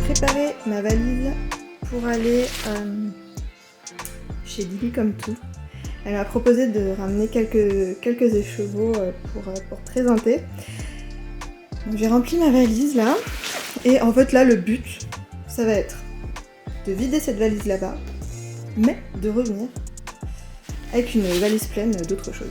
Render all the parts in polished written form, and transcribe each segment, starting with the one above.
préparer ma valise pour aller chez Lily Comme Tout. Elle m'a proposé de ramener quelques écheveaux pour présenter. Donc j'ai rempli ma valise là. Et en fait là le but, ça va être de vider cette valise là-bas, mais de revenir avec une valise pleine d'autres choses.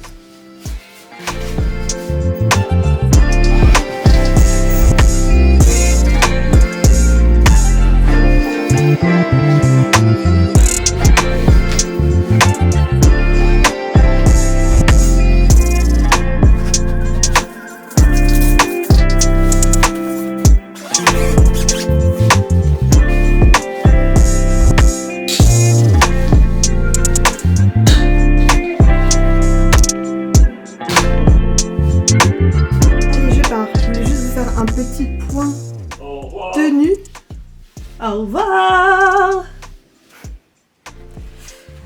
Un petit point tenue. Au revoir.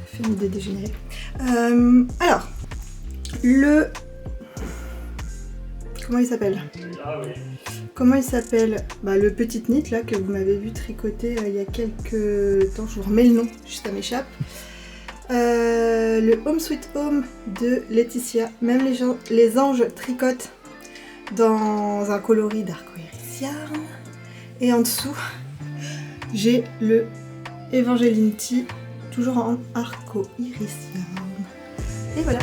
Fais une idée dégénérée. Alors, comment il s'appelle? Comment il s'appelle? Le petit knit là que vous m'avez vu tricoter il y a quelques temps. Je vous remets le nom, juste ça m'échappe. Le Home Sweet Home de Laetitia. Même les anges tricotent dans un coloris d'arc-iris yarn. Et en dessous, j'ai le Evangeline Tea, toujours en arc-iris yarn. Et voilà.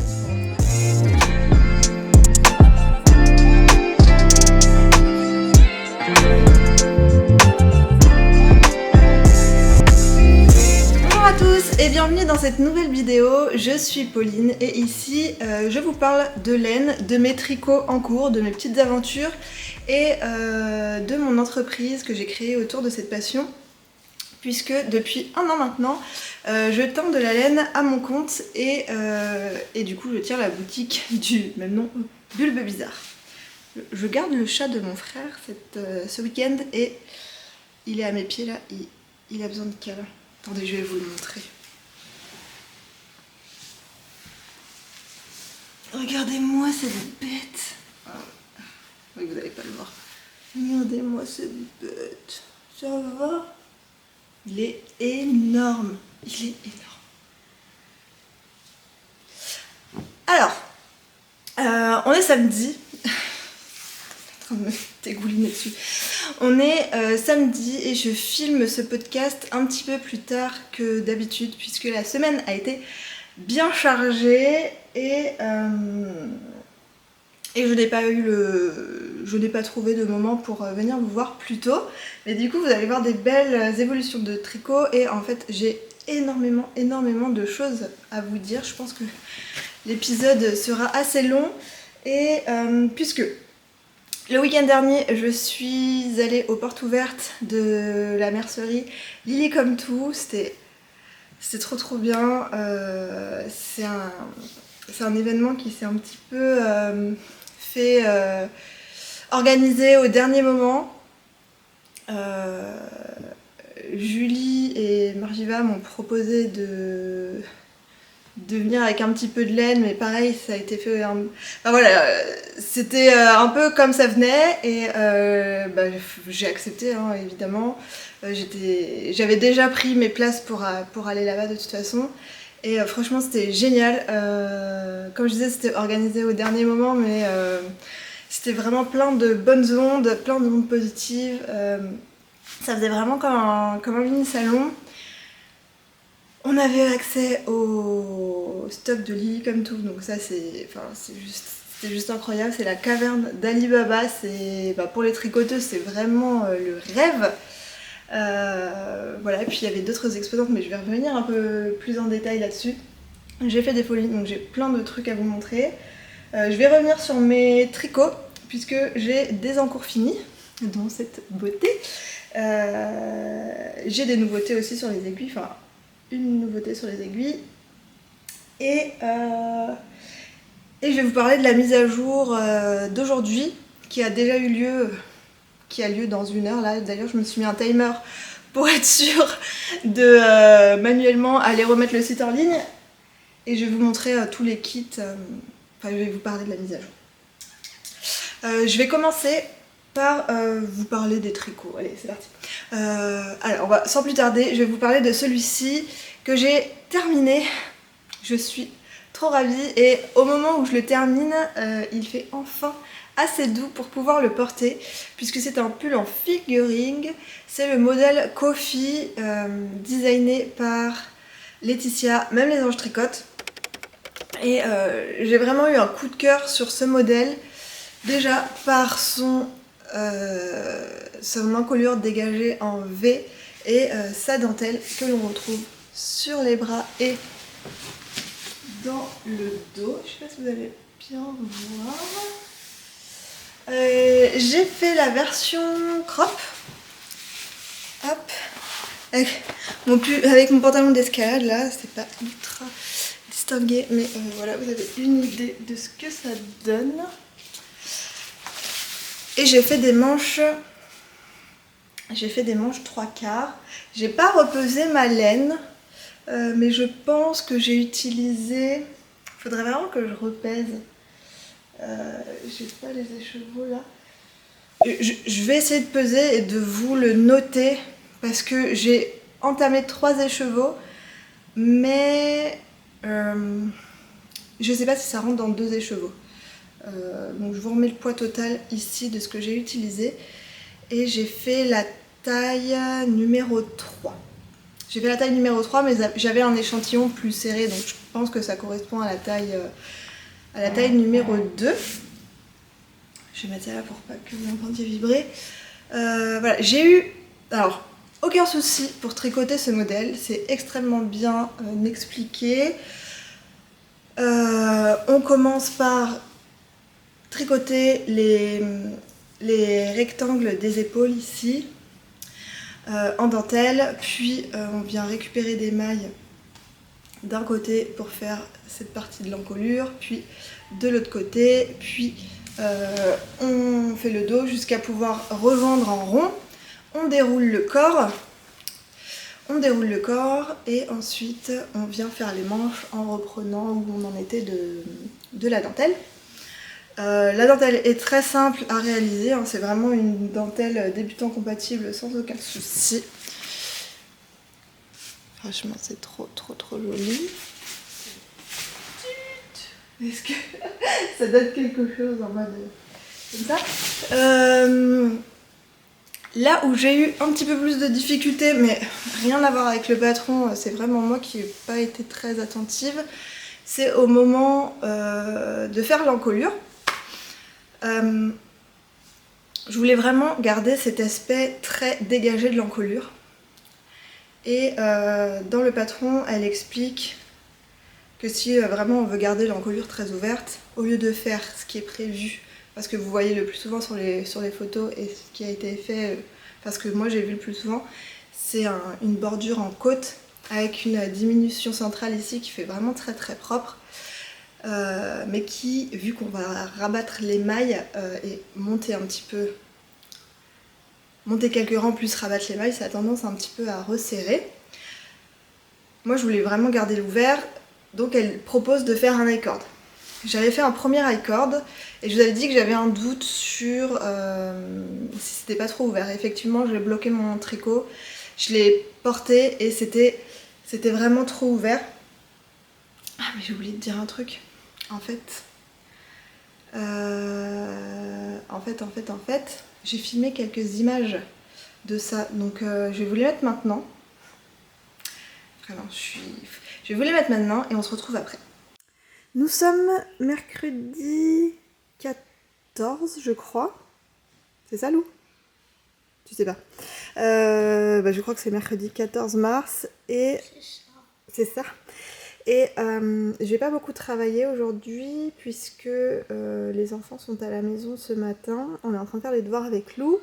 Bonjour à tous et bienvenue dans cette nouvelle vidéo. Je suis Pauline et ici je vous parle de laine, de mes tricots en cours, de mes petites aventures et de mon entreprise que j'ai créée autour de cette passion, puisque depuis 1 an maintenant je tends de la laine à mon compte et du coup je tiens la boutique du même nom, Bulbe Bizarre. Je garde le chat de mon frère ce week-end et il est à mes pieds là, il a besoin de câlin. Attendez, je vais vous le montrer. Regardez-moi cette bête. Oui, vous n'allez pas le voir. Regardez-moi cette bête. Ça va? Il est énorme. Il est énorme. Alors, on est samedi. Je suis en train de me dégouliner dessus. On est samedi et je filme ce podcast un petit peu plus tard que d'habitude puisque la semaine a bien chargée et je n'ai pas trouvé de moment pour venir vous voir plus tôt. Mais du coup vous allez voir des belles évolutions de tricot et en fait j'ai énormément de choses à vous dire. Je pense que l'épisode sera assez long et puisque le week-end dernier, je suis allée aux portes ouvertes de la mercerie Lily Comme Tout. C'était trop bien. C'est un événement qui s'est un petit peu fait organiser au dernier moment. Julie et Margiva m'ont proposé de venir avec un petit peu de laine, mais pareil ça a été fait c'était un peu comme ça venait et j'ai accepté hein, évidemment. J'avais déjà pris mes places pour aller là-bas de toute façon et franchement c'était génial. Comme je disais, c'était organisé au dernier moment, mais c'était vraiment plein de bonnes ondes, plein de ondes positives. Ça faisait vraiment comme un mini salon. On avait accès au stock de Lily Comme Tout, donc ça c'était juste incroyable. C'est la caverne d'Ali Baba, pour les tricoteuses c'est vraiment le rêve. Voilà, et puis il y avait d'autres exposantes, mais je vais revenir un peu plus en détail là-dessus. J'ai fait des folies, donc j'ai plein de trucs à vous montrer. Je vais revenir sur mes tricots, puisque j'ai des encours finis, dont cette beauté. J'ai des nouveautés aussi sur les aiguilles, enfin une nouveauté sur les aiguilles. Et je vais vous parler de la mise à jour d'aujourd'hui, qui a déjà eu lieu, qui a lieu dans 1 heure là. D'ailleurs je me suis mis un timer pour être sûre de manuellement aller remettre le site en ligne. Et je vais vous montrer tous les kits, je vais vous parler de la mise à jour. Je vais commencer par vous parler des tricots. Allez, c'est parti. Alors, sans plus tarder, je vais vous parler de celui-ci que j'ai terminé. Je suis trop ravie et au moment où je le termine, il fait enfin assez doux pour pouvoir le porter puisque c'est un pull en figuring. C'est le modèle Coffee designé par Laetitia, même les anges tricotent. Et j'ai vraiment eu un coup de cœur sur ce modèle, déjà par son encolure dégagée en V et sa dentelle que l'on retrouve sur les bras et dans le dos. Je sais pas si vous allez bien voir. J'ai fait la version crop. Hop. Avec mon pantalon d'escalade là, c'est pas ultra distingué, mais voilà, vous avez une idée de ce que ça donne. Et j'ai fait des manches 3/4. J'ai pas repesé ma laine, mais je pense que j'ai utilisé. Faudrait vraiment que je repèse. J'ai pas les écheveaux là. Je vais essayer de peser et de vous le noter parce que j'ai entamé 3 écheveaux, mais je sais pas si ça rentre dans 2 écheveaux. Donc je vous remets le poids total ici de ce que j'ai utilisé. Et j'ai fait la taille numéro 3. J'ai fait la taille numéro 3, mais j'avais un échantillon plus serré, donc je pense que ça correspond à la taille numéro 2. Je vais mettre ça là pour pas que vous m'entendiez vibrer. Voilà, j'ai eu aucun souci pour tricoter ce modèle, c'est extrêmement bien expliqué. On commence par tricoter les rectangles des épaules ici en dentelle, puis on vient récupérer des mailles d'un côté pour faire cette partie de l'encolure, puis de l'autre côté, puis on fait le dos jusqu'à pouvoir revendre en rond. On déroule le corps et ensuite on vient faire les manches en reprenant où on en était de la dentelle. La dentelle est très simple à réaliser, hein, c'est vraiment une dentelle débutant compatible sans aucun souci. Franchement, c'est trop joli. Est-ce que ça donne quelque chose en mode comme ça? Là où j'ai eu un petit peu plus de difficultés, mais rien à voir avec le patron, c'est vraiment moi qui n'ai pas été très attentive, c'est au moment de faire l'encolure. Je voulais vraiment garder cet aspect très dégagé de l'encolure. Et dans le patron, elle explique que si vraiment on veut garder l'encolure très ouverte, au lieu de faire ce qui est prévu, parce que vous voyez le plus souvent sur les photos et ce qui a été fait, parce que moi j'ai vu le plus souvent, c'est une bordure en côte avec une diminution centrale ici qui fait vraiment très propre. Mais qui, vu qu'on va rabattre les mailles et monter un petit peu, monter quelques rangs plus rabattre les mailles, ça a tendance un petit peu à resserrer. Moi je voulais vraiment garder l'ouvert, donc elle propose de faire un I-cord. J'avais fait un premier I-cord et je vous avais dit que j'avais un doute sur si c'était pas trop ouvert. Effectivement, j'ai bloqué mon tricot, je l'ai porté et c'était vraiment trop ouvert. Ah mais j'ai oublié de dire un truc. En fait, j'ai filmé quelques images de ça, donc je vais vous les mettre maintenant. Vraiment, je vais vous les mettre maintenant et on se retrouve après. Nous sommes mercredi 14, je crois. C'est ça, Lou? Tu sais pas. Je crois que c'est mercredi 14 mars et... C'est ça. Et j'ai pas beaucoup travaillé aujourd'hui puisque les enfants sont à la maison ce matin. On est en train de faire les devoirs avec Lou.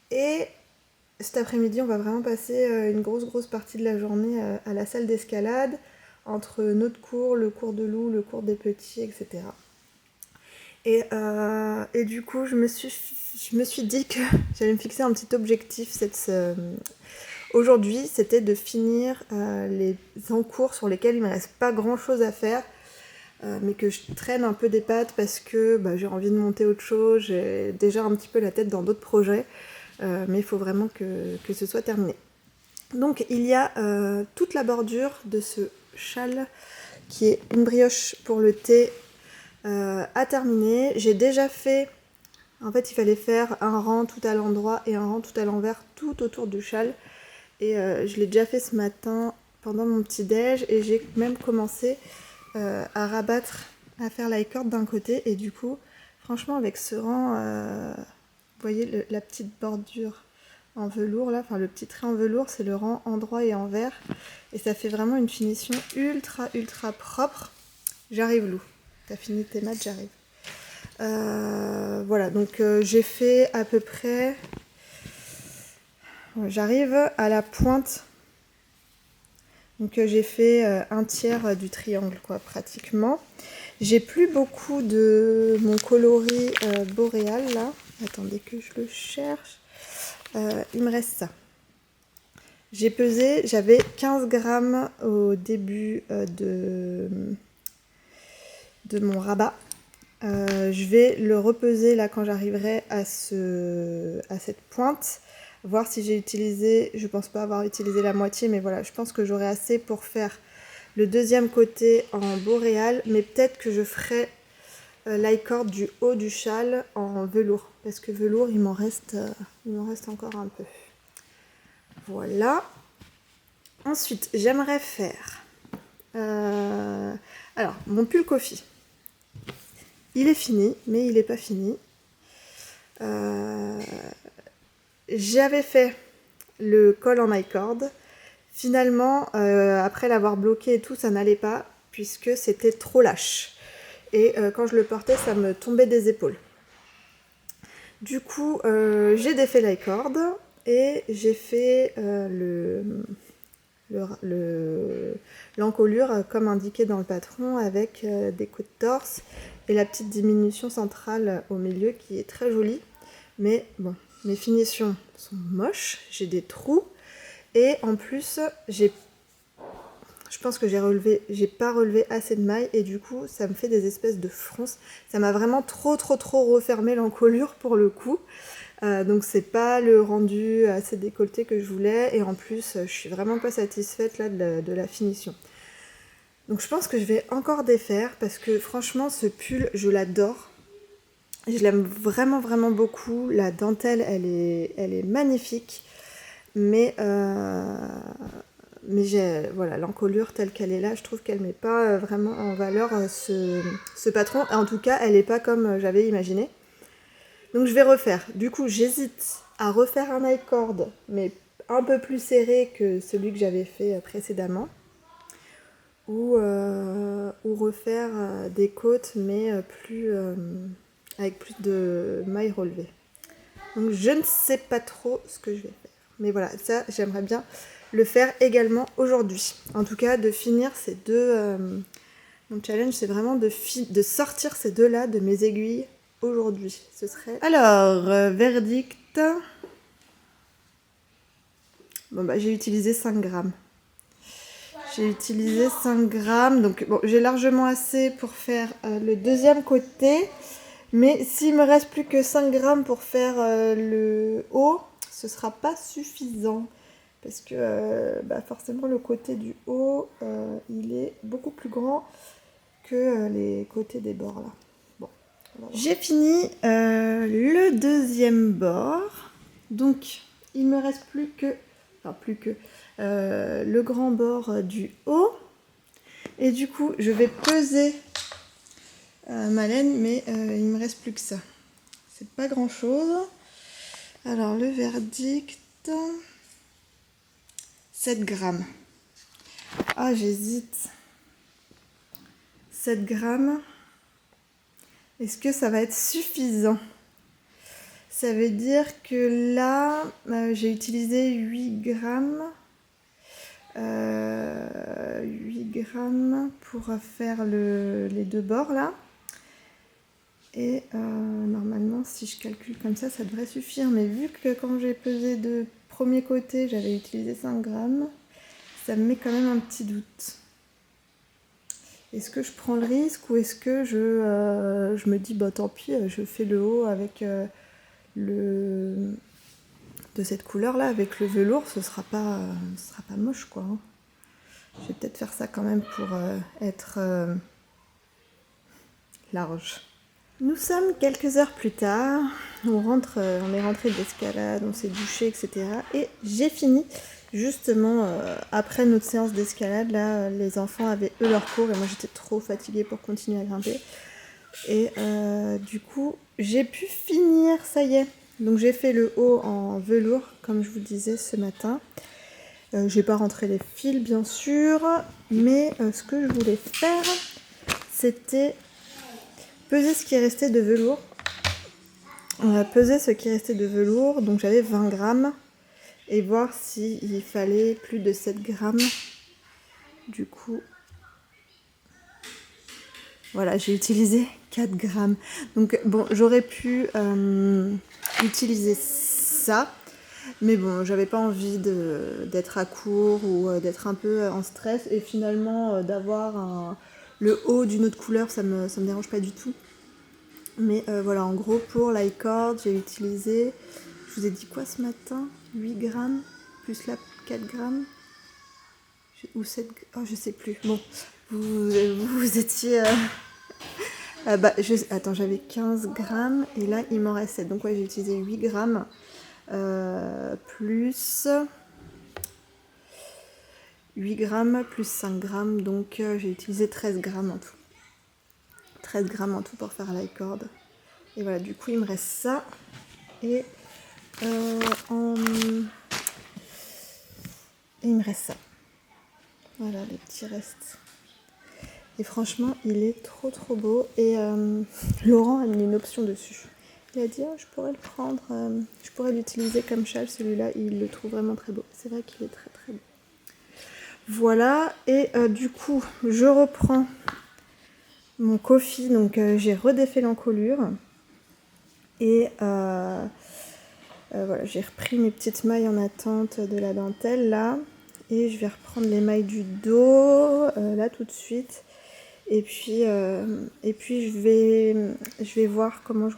Et cet après-midi, on va vraiment passer une grosse partie de la journée à la salle d'escalade, entre notre cours, le cours de Lou, le cours des petits, etc. Et du coup, je me suis dit que j'allais me fixer un petit objectif aujourd'hui, c'était de finir les encours sur lesquels il ne me reste pas grand chose à faire, mais que je traîne un peu des pattes parce que j'ai envie de monter autre chose, j'ai déjà un petit peu la tête dans d'autres projets. mais il faut vraiment que ce soit terminé. Donc il y a toute la bordure de ce châle qui est une brioche pour le thé à terminer. J'ai déjà fait, en fait il fallait faire un rang tout à l'endroit et un rang tout à l'envers tout autour du châle. Et je l'ai déjà fait ce matin pendant mon petit déj et j'ai même commencé à rabattre, à faire la corde d'un côté. Et du coup, franchement avec ce rang, vous voyez la petite bordure en velours là, enfin le petit trait en velours, c'est le rang endroit et envers. Et ça fait vraiment une finition ultra propre. J'arrive Lou, t'as fini tes maths, j'arrive. Voilà, donc j'ai fait à peu près... J'arrive à la pointe. Donc j'ai fait un tiers du triangle quoi, pratiquement. J'ai plus beaucoup de mon coloris boréal là. Attendez que je le cherche. Il me reste ça. J'ai pesé, j'avais 15 grammes au début de mon rabat. Je vais le repeser là quand j'arriverai à cette pointe. Voir si j'ai utilisé, je pense pas avoir utilisé la moitié, mais voilà, je pense que j'aurai assez pour faire le deuxième côté en boréal, mais peut-être que je ferai l'icord du haut du châle en velours, parce que velours il m'en reste encore un peu. Voilà. Ensuite, j'aimerais faire alors mon pull coffee. Il est fini, mais il n'est pas fini. J'avais fait le col en mi-cord. Finalement, après l'avoir bloqué et tout, ça n'allait pas puisque c'était trop lâche. Et quand je le portais, ça me tombait des épaules. Du coup, j'ai défait la corde et j'ai fait l'encolure comme indiqué dans le patron avec des coups de torse et la petite diminution centrale au milieu qui est très jolie. Mais bon, mes finitions sont moches, j'ai des trous et en plus je pense que j'ai pas relevé assez de mailles et du coup ça me fait des espèces de fronces. Ça m'a vraiment trop refermé l'encolure pour le coup. Donc c'est pas le rendu assez décolleté que je voulais et en plus je suis vraiment pas satisfaite là de la finition. Donc je pense que je vais encore défaire parce que franchement ce pull je l'adore. Je l'aime vraiment beaucoup. La dentelle elle est magnifique. Mais voilà, l'encolure telle qu'elle est là, je trouve qu'elle met pas vraiment en valeur ce patron. En tout cas, elle n'est pas comme j'avais imaginé. Donc je vais refaire. Du coup, j'hésite à refaire un i-cord, mais un peu plus serré que celui que j'avais fait précédemment. Ou refaire des côtes, mais avec plus de mailles relevées. Donc je ne sais pas trop ce que je vais faire. Mais voilà, ça, j'aimerais bien le faire également aujourd'hui. En tout cas, de finir ces deux... mon challenge, c'est vraiment de sortir ces deux-là de mes aiguilles aujourd'hui. Ce serait... Alors, verdict. Bon, bah, j'ai utilisé 5 grammes. J'ai utilisé 5 grammes. Donc, bon, j'ai largement assez pour faire le deuxième côté. Mais s'il me reste plus que 5 grammes pour faire le haut, ce sera pas suffisant. Parce que forcément le côté du haut, il est beaucoup plus grand que les côtés des bords là. Bon, j'ai fini le deuxième bord. Donc il me reste plus que le grand bord du haut. Et du coup je vais peser ma laine, mais il me reste plus que ça. C'est pas grand chose. Alors le verdict, 7 grammes. Ah, j'hésite. 7 grammes. Est-ce que ça va être suffisant? Ça veut dire que là, j'ai utilisé 8 grammes. 8 grammes pour faire les deux bords là. Et normalement, si je calcule comme ça devrait suffire. Mais vu que quand j'ai pesé de premier côté, j'avais utilisé 5 grammes, ça me met quand même un petit doute. Est-ce que je prends le risque ou est-ce que je me dis, bah tant pis, je fais le haut avec le de cette couleur là avec le velours, ce sera pas moche quoi. Je vais peut-être faire ça quand même pour être large. Nous sommes quelques heures plus tard, on est rentré d'escalade, on s'est douché, etc. Et j'ai fini, justement, après notre séance d'escalade, là, les enfants avaient eux leur cours et moi j'étais trop fatiguée pour continuer à grimper. Et du coup, j'ai pu finir, ça y est. Donc j'ai fait le haut en velours, comme je vous le disais ce matin. J'ai pas rentré les fils, bien sûr, mais ce que je voulais faire, c'était peser ce qui restait de velours. On a pesé ce qui restait de velours, donc j'avais 20 grammes, et voir s'il fallait plus de 7 grammes. Du coup, voilà, j'ai utilisé 4 grammes. Donc bon, j'aurais pu utiliser ça, mais bon, j'avais pas envie d'être à court ou d'être un peu en stress, et finalement d'avoir le haut d'une autre couleur, ça me dérange pas du tout. Mais voilà, en gros, pour l'icord, j'ai utilisé, je vous ai dit quoi ce matin, 8 grammes, plus là 4 grammes, ou 7, oh je sais plus. Bon, vous étiez... attends, j'avais 15 grammes, et là, il m'en reste 7. Donc ouais, j'ai utilisé 8 grammes, plus 8 grammes, plus 5 grammes, donc j'ai utilisé 13 grammes en tout. 13 grammes en tout pour faire l'icord. Et voilà, du coup, il me reste ça. Et il me reste ça. Voilà, les petits restes. Et franchement, il est trop trop beau. Et Laurent a mis une option dessus. Il a dit, oh, je pourrais le prendre, je pourrais l'utiliser comme châle, celui-là. Il le trouve vraiment très beau. C'est vrai qu'il est très très beau. Voilà, et du coup, je reprends mon coffee. Donc, j'ai redéfait l'encolure. Et voilà, j'ai repris mes petites mailles en attente de la dentelle là, et je vais reprendre les mailles du dos là tout de suite, et puis je vais voir comment je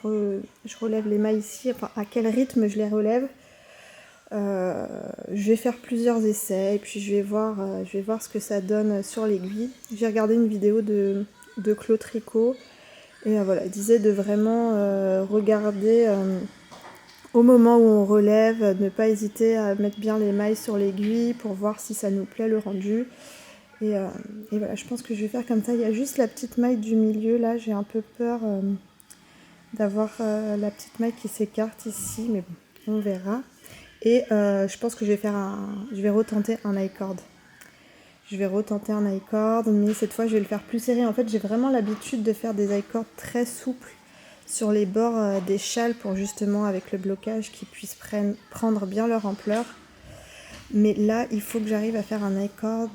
relève les mailles ici, enfin à quel rythme je les relève. Je vais faire plusieurs essais, et puis je vais voir ce que ça donne sur l'aiguille. J'ai regardé une vidéo de Claude Tricot, et voilà, il disait de vraiment regarder au moment où on relève, ne pas hésiter à mettre bien les mailles sur l'aiguille pour voir si ça nous plaît le rendu. Et voilà, je pense que je vais faire comme ça. Il y a juste la petite maille du milieu là, j'ai un peu peur d'avoir la petite maille qui s'écarte ici, mais bon, on verra. Et je pense que je vais retenter un I-cord. Je vais retenter un I-cord, mais cette fois je vais le faire plus serré. En fait, j'ai vraiment l'habitude de faire des I-cords très souples sur les bords des châles pour justement, avec le blocage, qu'ils puissent prendre bien leur ampleur. Mais là, il faut que j'arrive à faire un I-cord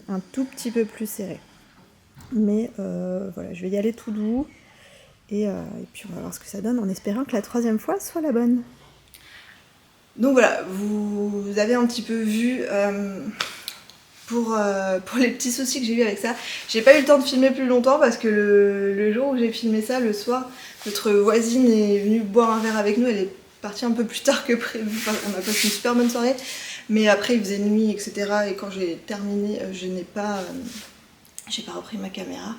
un tout petit peu plus serré. Mais voilà, je vais y aller tout doux. Et puis on va voir ce que ça donne, en espérant que la troisième fois soit la bonne. Donc voilà, vous avez un petit peu vu pour les petits soucis que j'ai eu avec ça. J'ai pas eu le temps de filmer plus longtemps parce que le jour où j'ai filmé ça, le soir, notre voisine est venue boire un verre avec nous. Elle est partie un peu plus tard que prévu. Enfin, on a passé une super bonne soirée, mais après il faisait nuit, etc. Et quand j'ai terminé, j'ai pas repris ma caméra.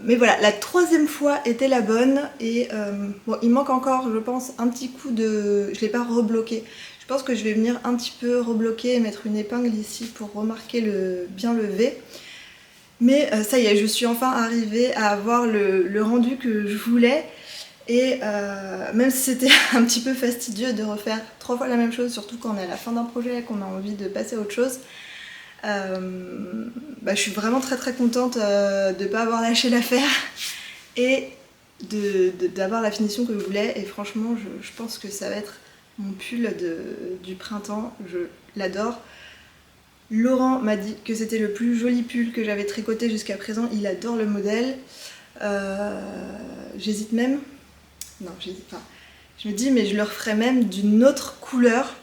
Mais voilà, la troisième fois était la bonne, et bon, il manque encore, je pense, un petit coup de... Je l'ai pas rebloqué. Je pense que je vais venir un petit peu rebloquer et mettre une épingle ici pour remarquer bien le V. Mais ça y est, je suis enfin arrivée à avoir le rendu que je voulais. Et même si c'était un petit peu fastidieux de refaire 3 fois la même chose, surtout quand on est à la fin d'un projet et qu'on a envie de passer à autre chose, je suis vraiment très très contente de ne pas avoir lâché l'affaire et d'avoir la finition que je voulais. Et franchement, je pense que ça va être mon pull du printemps. Je l'adore. Laurent m'a dit que c'était le plus joli pull que j'avais tricoté jusqu'à présent. Il adore le modèle. J'hésite même. Non, j'hésite pas. Je me dis, mais je le referais même d'une autre couleur.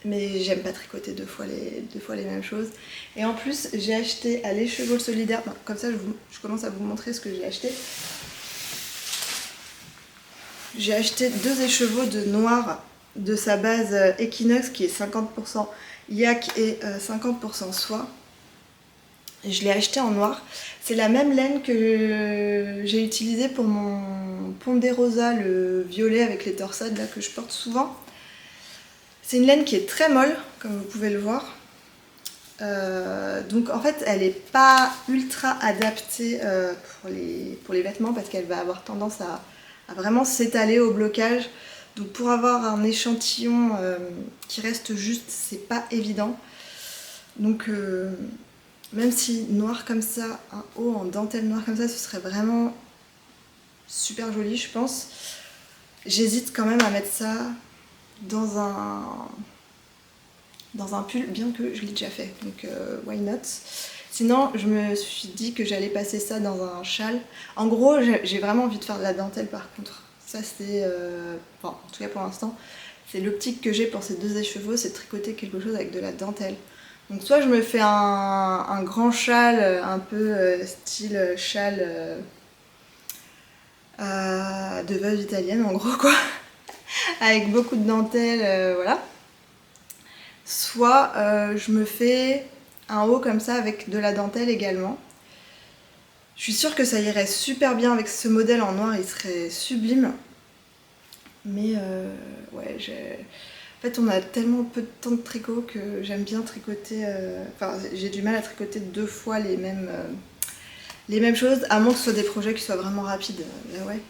Mais j'aime pas tricoter deux fois les mêmes choses. Et en plus, j'ai acheté à l'Écheveau Solidaire. Comme ça, je commence à vous montrer ce que j'ai acheté. j'ai acheté 2 écheveaux de noir de sa base Equinox qui est 50% yak et 50% soie. Et je l'ai acheté en noir. C'est la même laine que j'ai utilisée pour mon Ponderosa, le violet avec les torsades là, que je porte souvent. C'est une laine qui est très molle, comme vous pouvez le voir. Donc en fait, elle n'est pas ultra adaptée pour les vêtements parce qu'elle va avoir tendance à vraiment s'étaler au blocage. Donc pour avoir un échantillon qui reste juste, c'est pas évident. Donc même si noir comme ça, un haut en dentelle noire comme ça, ce serait vraiment super joli, je pense. J'hésite quand même à mettre ça dans un pull, bien que je l'ai déjà fait, donc why not. Sinon, je me suis dit que j'allais passer ça dans un châle. En gros, j'ai vraiment envie de faire de la dentelle par contre. Ça c'est, enfin, en tout cas pour l'instant, c'est l'optique que j'ai pour ces 2 écheveaux, c'est de tricoter quelque chose avec de la dentelle. Donc soit je me fais un grand châle, un peu style châle de veuve italienne en gros quoi, avec beaucoup de dentelle, voilà. Soit je me fais un haut comme ça avec de la dentelle également. Je suis sûre que ça irait super bien avec ce modèle en noir, il serait sublime. Mais ouais, en fait on a tellement peu de temps de tricot que j'aime bien tricoter, enfin j'ai du mal à tricoter 2 fois les mêmes choses, à moins que ce soit des projets qui soient vraiment rapides. Là, ouais.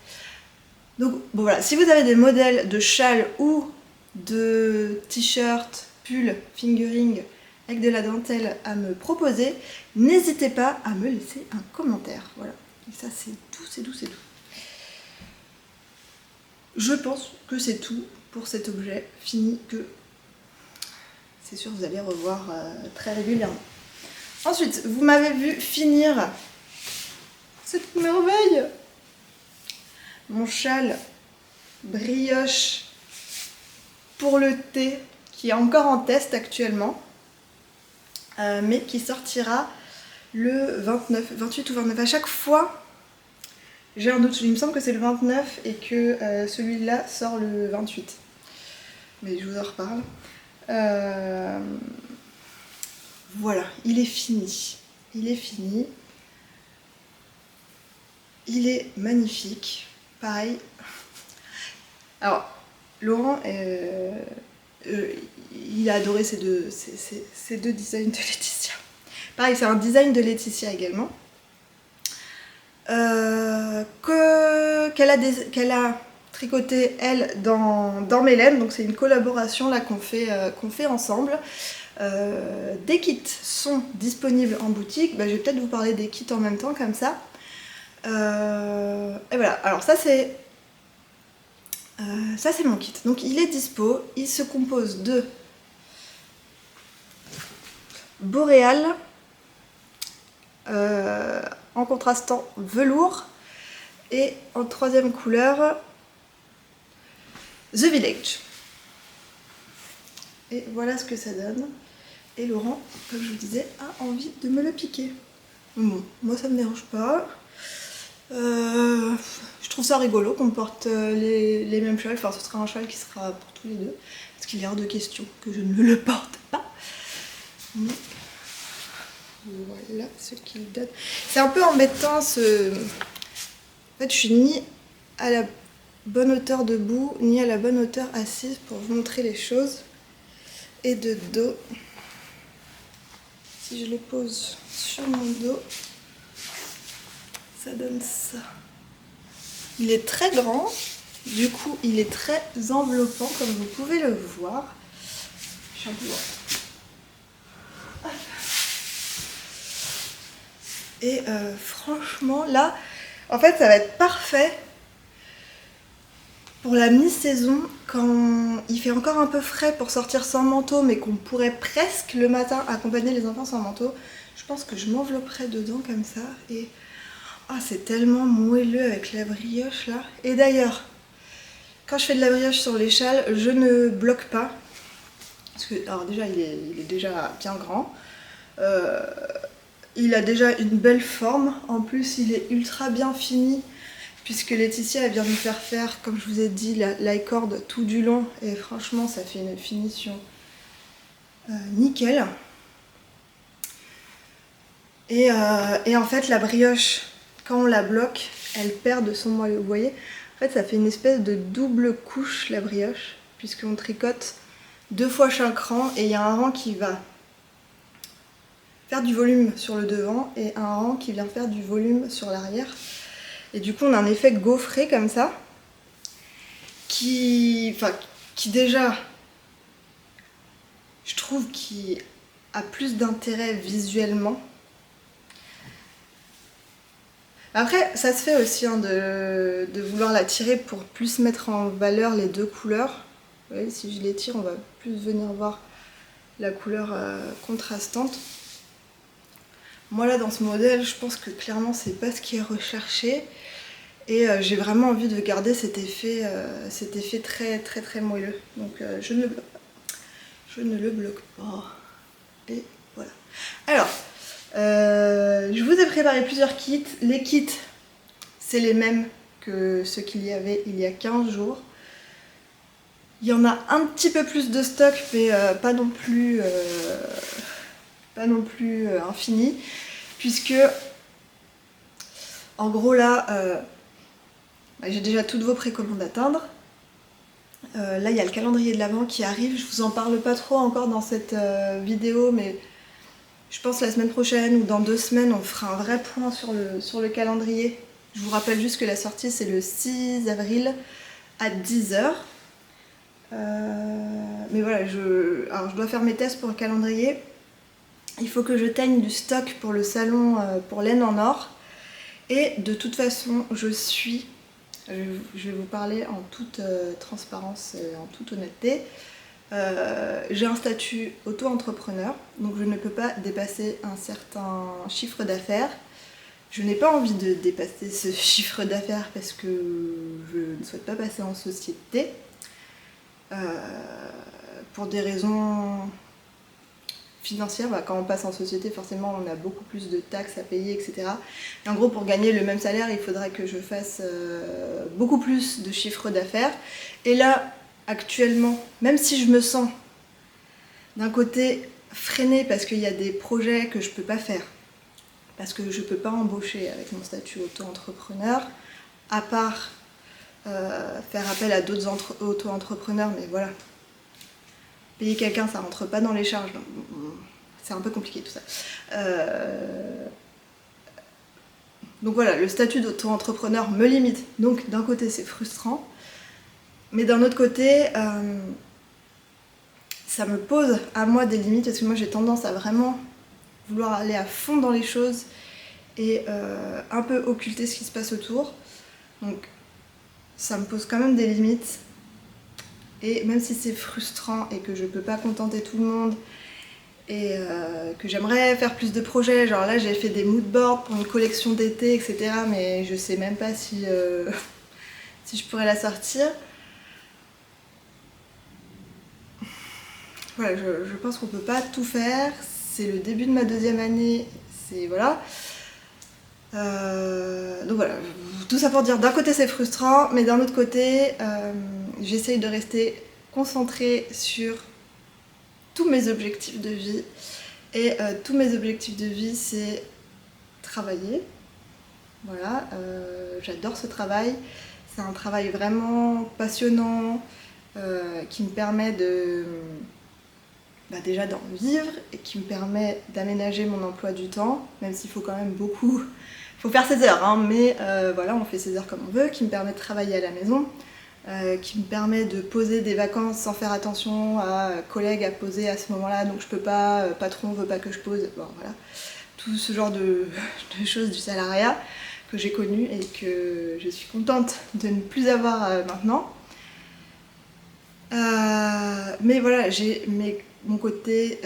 Donc bon voilà, si vous avez des modèles de châles ou de t-shirts, pulls, fingering avec de la dentelle à me proposer, n'hésitez pas à me laisser un commentaire. Voilà, et ça c'est tout, c'est tout, c'est tout. Je pense que c'est tout pour cet objet fini que c'est sûr vous allez revoir très régulièrement. Ensuite, vous m'avez vu finir cette merveille, mon châle brioche pour le thé qui est encore en test actuellement, mais qui sortira le 29, 28 ou 29. À chaque fois, j'ai un doute, il me semble que c'est le 29 et que celui-là sort le 28. Mais je vous en reparle. Voilà, il est fini. Il est fini. Il est magnifique. Pareil. Alors, Laurent, il a adoré ces deux designs de Laetitia. Pareil, c'est un design de Laetitia également. Qu'elle a tricoté elle dans mes laines, donc c'est une collaboration là qu'on fait ensemble. Des kits sont disponibles en boutique, je vais peut-être vous parler des kits en même temps comme ça. Et voilà, alors ça c'est mon kit, donc il est dispo, il se compose de Boréal en contrastant velours et en 3e couleur The Village. Et voilà ce que ça donne. Et Laurent, comme je vous disais, a envie de me le piquer. Bon, moi ça me dérange pas. Je trouve ça rigolo qu'on porte les mêmes châles. Enfin, ce sera un châle qui sera pour tous les deux. Parce qu'il est hors de question que je ne le porte pas. Mais voilà ce qu'il donne. C'est un peu embêtant En fait, je suis ni à la bonne hauteur debout, ni à la bonne hauteur assise pour vous montrer les choses. Et de dos, si je le pose sur mon dos, ça donne ça. Il est très grand, du coup il est très enveloppant comme vous pouvez le voir. Je suis un peu loin. Et franchement là, en fait ça va être parfait pour la mi-saison quand il fait encore un peu frais pour sortir sans manteau mais qu'on pourrait presque le matin accompagner les enfants sans manteau. Je pense que je m'envelopperai dedans comme ça et c'est tellement moelleux avec la brioche là. Et d'ailleurs, quand je fais de la brioche sur les châles, je ne bloque pas. Parce que, alors déjà, il est déjà bien grand. Il a déjà une belle forme. En plus, il est ultra bien fini. puisque Laetitia elle vient de me faire, comme je vous ai dit, l'i-cord tout du long, et franchement ça fait une finition nickel. Et en fait la brioche, quand on la bloque, elle perd de son moelleux. Vous voyez, en fait ça fait une espèce de double couche la brioche, puisqu'on tricote 2 fois chaque rang, et il y a un rang qui va faire du volume sur le devant et un rang qui vient faire du volume sur l'arrière. Et du coup on a un effet gaufré comme ça, qui déjà, je trouve, qui a plus d'intérêt visuellement. Après, ça se fait aussi hein, de vouloir la tirer pour plus mettre en valeur les deux couleurs. Vous voyez, si je les tire, on va plus venir voir la couleur contrastante. Moi là, dans ce modèle, je pense que clairement, c'est pas ce qui est recherché. Et j'ai vraiment envie de garder cet effet très très très moelleux. Donc je ne le bloque pas. Je ne le bloque pas. Et voilà. Alors, je vous ai préparé plusieurs kits. Les kits, c'est les mêmes que ceux qu'il y avait il y a 15 jours. Il y en a un petit peu plus de stock, mais pas non plus infini. Puisque, en gros là, j'ai déjà toutes vos précommandes à atteindre. Là, il y a le calendrier de l'Avent qui arrive. Je vous en parle pas trop encore dans cette vidéo, mais je pense la semaine prochaine ou dans 2 semaines, on fera un vrai point sur le calendrier. Je vous rappelle juste que la sortie, c'est le 6 avril à 10 h. Mais voilà, alors je dois faire mes tests pour le calendrier. Il faut que je teigne du stock pour le salon pour laine en or. Et de toute façon, je vais vous parler en toute transparence et en toute honnêteté. J'ai un statut auto-entrepreneur, donc je ne peux pas dépasser un certain chiffre d'affaires. Je n'ai pas envie de dépasser ce chiffre d'affaires parce que je ne souhaite pas passer en société. Pour des raisons financières, quand on passe en société, forcément on a beaucoup plus de taxes à payer, etc. Et en gros, pour gagner le même salaire, il faudrait que je fasse beaucoup plus de chiffre d'affaires. Et là, actuellement, même si je me sens d'un côté freinée parce qu'il y a des projets que je peux pas faire, parce que je peux pas embaucher avec mon statut auto-entrepreneur, à part faire appel à d'autres auto-entrepreneurs, mais voilà, payer quelqu'un ça rentre pas dans les charges, donc c'est un peu compliqué tout ça. Donc voilà, le statut d'auto-entrepreneur me limite, donc d'un côté c'est frustrant, mais d'un autre côté ça me pose à moi des limites, parce que moi j'ai tendance à vraiment vouloir aller à fond dans les choses et un peu occulter ce qui se passe autour. Donc ça me pose quand même des limites. Et même si c'est frustrant et que je peux pas contenter tout le monde et que j'aimerais faire plus de projets, genre là j'ai fait des moodboards pour une collection d'été, etc. Mais je sais même pas si je pourrais la sortir. Voilà, je pense qu'on peut pas tout faire. C'est le début de ma 2e année, c'est voilà. Donc voilà, tout ça pour dire, d'un côté c'est frustrant, mais d'un autre côté, j'essaye de rester concentrée sur tous mes objectifs de vie. Et tous mes objectifs de vie, c'est travailler. Voilà, j'adore ce travail. C'est un travail vraiment passionnant qui me permet déjà d'en vivre et qui me permet d'aménager mon emploi du temps, même s'il faut quand même beaucoup. Il faut faire ses heures, hein, mais voilà, on fait ses heures comme on veut, qui me permet de travailler à la maison, qui me permet de poser des vacances sans faire attention à collègues à poser à ce moment-là, donc je peux pas, patron veut pas que je pose, bon voilà. Tout ce genre de choses du salariat que j'ai connu et que je suis contente de ne plus avoir maintenant. Mais voilà, j'ai mon côté,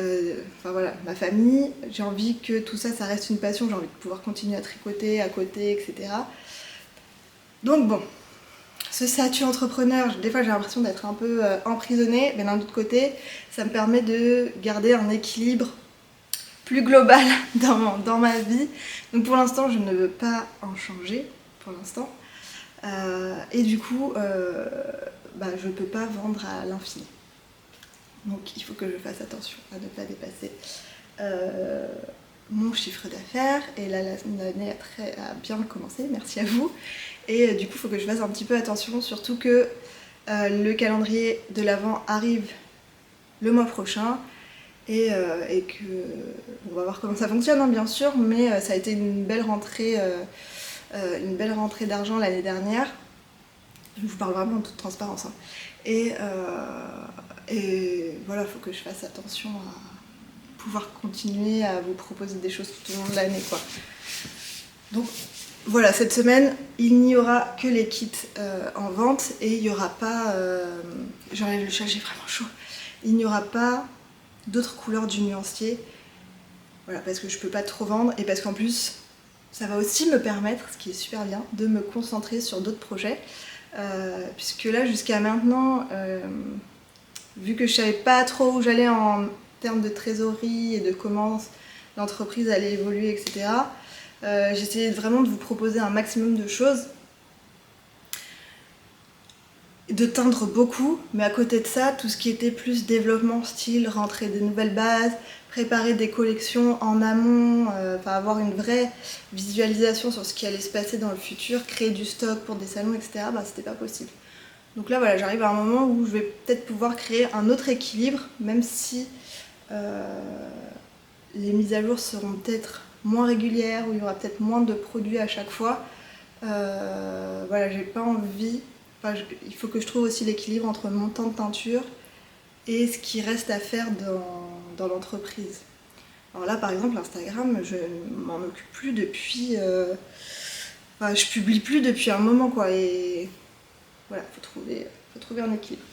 voilà, ma famille, j'ai envie que tout ça, ça reste une passion, j'ai envie de pouvoir continuer à tricoter à côté, etc. Donc bon, ce statut entrepreneur, des fois j'ai l'impression d'être un peu emprisonnée, mais d'un autre côté, ça me permet de garder un équilibre plus global dans ma vie. Donc pour l'instant, je ne veux pas en changer, pour l'instant. Et du coup, je ne peux pas vendre à l'infini. Donc il faut que je fasse attention à ne pas dépasser mon chiffre d'affaires. Et là, l'année a bien commencé, merci à vous. Et du coup, il faut que je fasse un petit peu attention, surtout que le calendrier de l'Avent arrive le mois prochain. Et que on va voir comment ça fonctionne, hein, bien sûr, mais ça a été une belle rentrée d'argent l'année dernière. Je vous parle vraiment en toute transparence, hein. Et voilà, il faut que je fasse attention à pouvoir continuer à vous proposer des choses tout au long de l'année, quoi. Donc voilà, cette semaine, il n'y aura que les kits en vente et il n'y aura pas... j'enlève le chat, j'ai vraiment chaud. Il n'y aura pas d'autres couleurs du nuancier, voilà, parce que je peux pas trop vendre et parce qu'en plus ça va aussi me permettre, ce qui est super bien, de me concentrer sur d'autres projets, puisque là jusqu'à maintenant, vu que je savais pas trop où j'allais en termes de trésorerie et de comment l'entreprise allait évoluer, etc., j'essayais vraiment de vous proposer un maximum de choses, de teindre beaucoup, mais à côté de ça, tout ce qui était plus développement style, rentrer des nouvelles bases, préparer des collections en amont, avoir une vraie visualisation sur ce qui allait se passer dans le futur, créer du stock pour des salons, etc., c'était pas possible. Donc là, voilà, j'arrive à un moment où je vais peut-être pouvoir créer un autre équilibre, même si les mises à jour seront peut-être moins régulières, où il y aura peut-être moins de produits à chaque fois. Voilà, j'ai pas envie... il faut que je trouve aussi l'équilibre entre mon temps de teinture et ce qui reste à faire dans l'entreprise. Alors là, par exemple, Instagram, je m'en occupe plus depuis... je publie plus depuis un moment, quoi. Et voilà, faut trouver un équilibre.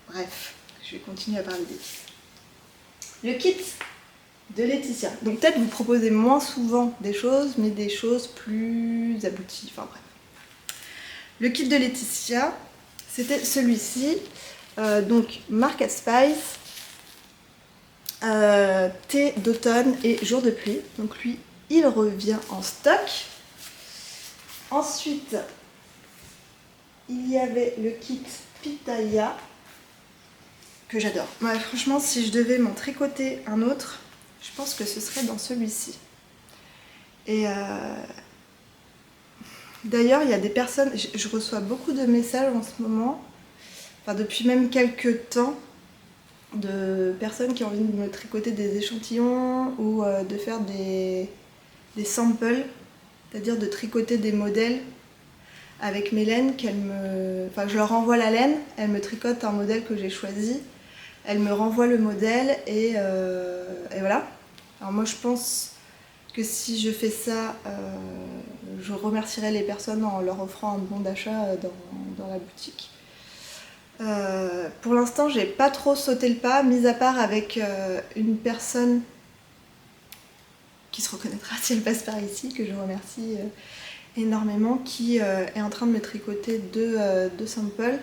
Bref, je vais continuer à parler des kits. Le kit de Laetitia. Donc peut-être vous proposez moins souvent des choses, mais des choses plus abouties. Enfin bref. Le kit de Laetitia, c'était celui-ci, donc Mark & Spice, thé d'automne et jour de pluie. Donc lui, il revient en stock. Ensuite, il y avait le kit Pitaya, que j'adore. Ouais, franchement, si je devais m'en tricoter un autre, je pense que ce serait dans celui-ci. Et d'ailleurs, il y a des personnes, je reçois beaucoup de messages en ce moment, depuis même quelques temps, de personnes qui ont envie de me tricoter des échantillons ou de faire des samples, c'est-à-dire de tricoter des modèles avec mes laines je leur envoie la laine, elles me tricotent un modèle que j'ai choisi, elles me renvoient le modèle et voilà. Alors moi je pense que si je fais ça, je remercierai les personnes en leur offrant un bon d'achat dans la boutique. Pour l'instant, j'ai pas trop sauté le pas, mis à part avec une personne qui se reconnaîtra si elle passe par ici, que je remercie énormément, qui est en train de me tricoter deux samples.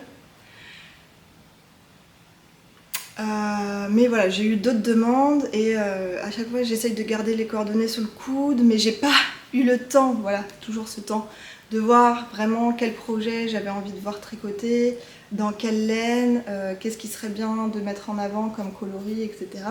Mais voilà, j'ai eu d'autres demandes et à chaque fois j'essaye de garder les coordonnées sous le coude, mais j'ai pas eu le temps, voilà, toujours ce temps, de voir vraiment quel projet j'avais envie de voir tricoter, dans quelle laine, qu'est-ce qui serait bien de mettre en avant comme coloris, etc.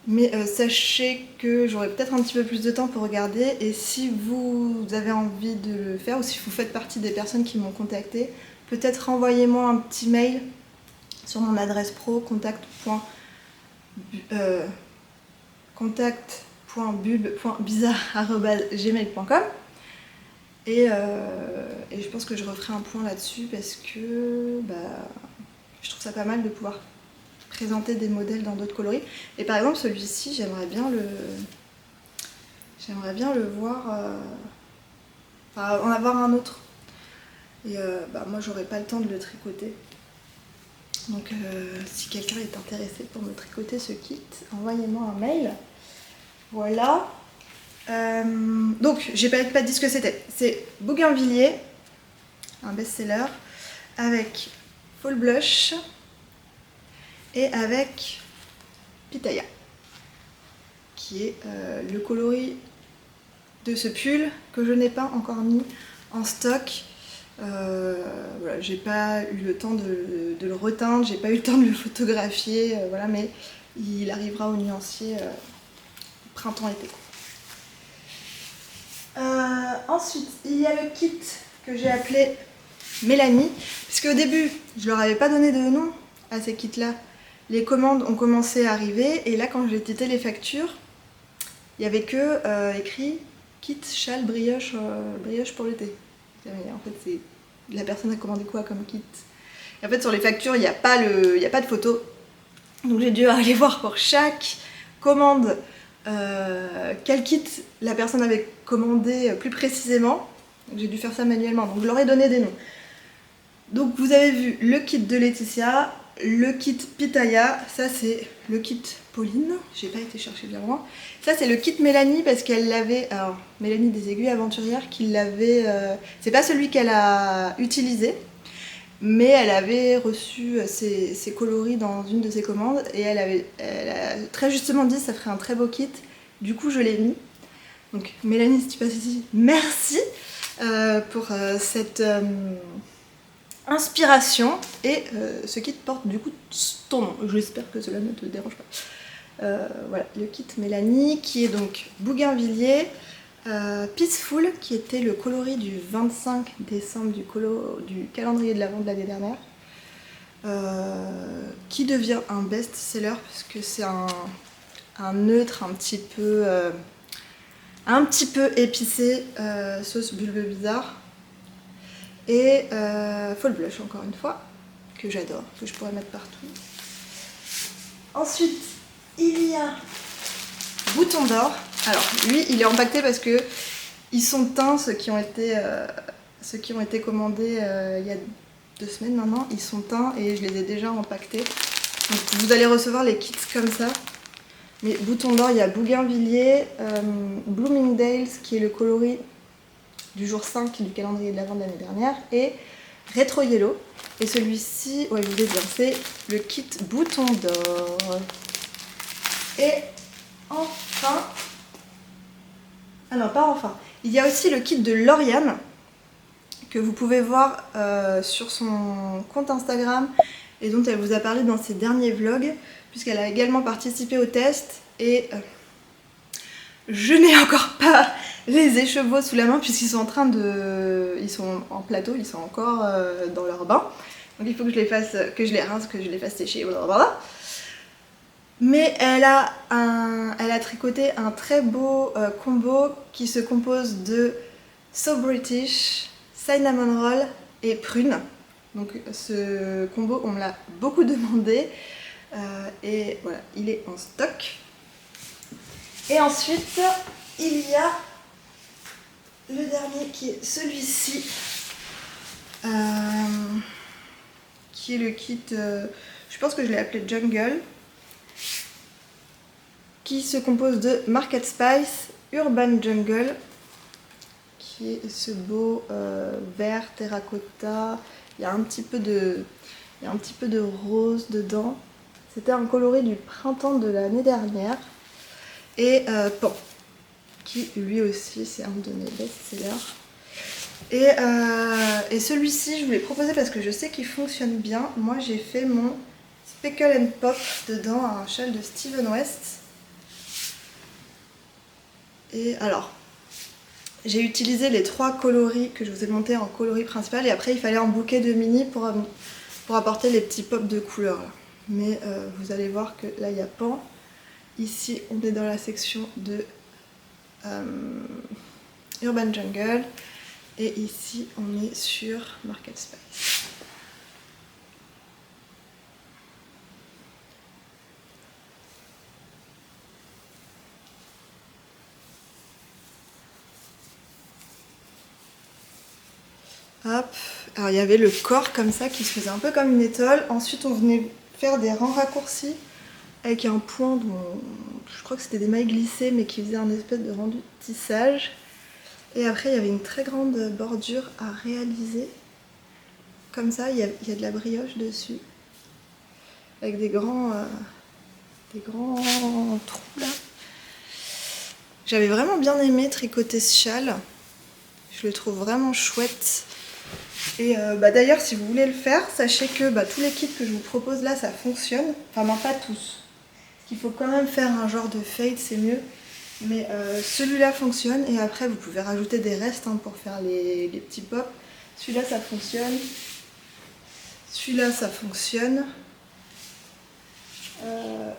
Mais sachez que j'aurai peut-être un petit peu plus de temps pour regarder, et si vous avez envie de le faire, ou si vous faites partie des personnes qui m'ont contacté, peut-être envoyez-moi un petit mail sur mon adresse pro, contact.bub.bizarre@gmail.com, et je pense que je referai un point là-dessus parce que je trouve ça pas mal de pouvoir présenter des modèles dans d'autres coloris. Et par exemple celui-ci, j'aimerais bien le voir, en avoir un autre. Et moi j'aurais pas le temps de le tricoter. Donc si quelqu'un est intéressé pour me tricoter ce kit, envoyez-moi un mail. Voilà. Donc j'ai pas dit ce que c'était. C'est Bougainvilliers, un best-seller, avec Fall Blush et avec Pitaya, qui est le coloris de ce pull que je n'ai pas encore mis en stock. Voilà, j'ai pas eu le temps de le reteindre, j'ai pas eu le temps de le photographier, voilà, mais il arrivera au nuancier printemps-été. Ensuite, il y a le kit que j'ai appelé Mélanie, puisque au début, je leur avais pas donné de nom à ces kits-là. Les commandes ont commencé à arriver, et là, quand j'ai édité les factures, il y avait que écrit kit châle brioche, brioche pour l'été. En fait, c'est la personne a commandé quoi comme kit. Et en fait, sur les factures, il n'y a pas de photo. Donc j'ai dû aller voir pour chaque commande quel kit la personne avait commandé plus précisément. J'ai dû faire ça manuellement, donc je leur ai donné des noms. Donc vous avez vu le kit de Laetitia, le kit Pitaya, ça c'est le kit Pauline, j'ai pas été chercher bien loin. Ça c'est le kit Mélanie parce qu'elle l'avait, alors Mélanie des Aiguilles Aventurières qui l'avait, c'est pas celui qu'elle a utilisé, mais elle avait reçu ses coloris dans une de ses commandes et elle a très justement dit ça ferait un très beau kit, du coup je l'ai mis. Donc Mélanie, si tu passes ici, merci pour cette inspiration, et ce kit porte du coup ton nom, j'espère que cela ne te dérange pas. Voilà, le kit Mélanie qui est donc Bougainvilliers, Peaceful qui était le coloris du 25 décembre du calendrier de l'Avent de l'année dernière, qui devient un best-seller parce que c'est un neutre un petit peu épicé, sauce bulbe bizarre. Et Fall Blush encore une fois, que j'adore, que je pourrais mettre partout. Ensuite, il y a Bouton d'Or. Alors lui, il est empaqueté parce que ils sont teints, ceux qui ont été commandés il y a 2 semaines maintenant. Ils sont teints et je les ai déjà empaquetés. Donc vous allez recevoir les kits comme ça. Mais Bouton d'Or, il y a Bougainvilliers, Bloomingdale's qui est le coloris du jour 5 du calendrier de l'Avent de l'année dernière, et Retro Yellow. Et celui-ci, ouais, je vous ai dit, c'est le kit Bouton d'Or. Et enfin, ah non, pas enfin, il y a aussi le kit de Lauriane que vous pouvez voir sur son compte Instagram et dont elle vous a parlé dans ses derniers vlogs, puisqu'elle a également participé au test. Et je n'ai encore pas les écheveaux sous la main puisqu'ils sont ils sont en plateau, ils sont encore dans leur bain. Donc il faut que je les fasse, que je les rince, que je les fasse sécher, blablabla. Mais elle a tricoté un très beau combo qui se compose de So British, Cinnamon Roll et Prune. Donc ce combo, on me l'a beaucoup demandé et voilà, il est en stock. Et ensuite, il y a le dernier qui est celui-ci, qui est le kit, je pense que je l'ai appelé Jungle, qui se compose de Market Spice, Urban Jungle, qui est ce beau vert terracotta. Il y a un petit peu de rose dedans. C'était un coloris du printemps de l'année dernière. Et Pan, qui lui aussi c'est un de mes best-sellers. Et celui-ci je vous l'ai proposé parce que je sais qu'il fonctionne bien. Moi j'ai fait mon Speckle and Pop dedans, un châle de Steven West. Et alors, j'ai utilisé les 3 coloris que je vous ai montés en coloris principal, et après il fallait un bouquet de mini pour apporter les petits pops de couleurs là. Mais vous allez voir que là il y a Pan. Ici on est dans la section de Urban Jungle, et ici on est sur Market Spice. Hop, alors il y avait le corps comme ça qui se faisait un peu comme une étole. Ensuite on venait faire des rangs raccourcis avec un point dont je crois que c'était des mailles glissées mais qui faisait un espèce de rendu tissage. Et après il y avait une très grande bordure à réaliser. Comme ça, il y a de la brioche dessus. Avec des grands trous là. J'avais vraiment bien aimé tricoter ce châle. Je le trouve vraiment chouette. Et d'ailleurs, si vous voulez le faire, sachez que tous les kits que je vous propose là, ça fonctionne. Enfin, non, pas tous. Il faut quand même faire un genre de fade, c'est mieux. Mais celui-là fonctionne. Et après, vous pouvez rajouter des restes pour faire les petits pops. Celui-là, ça fonctionne. Celui-là, ça fonctionne.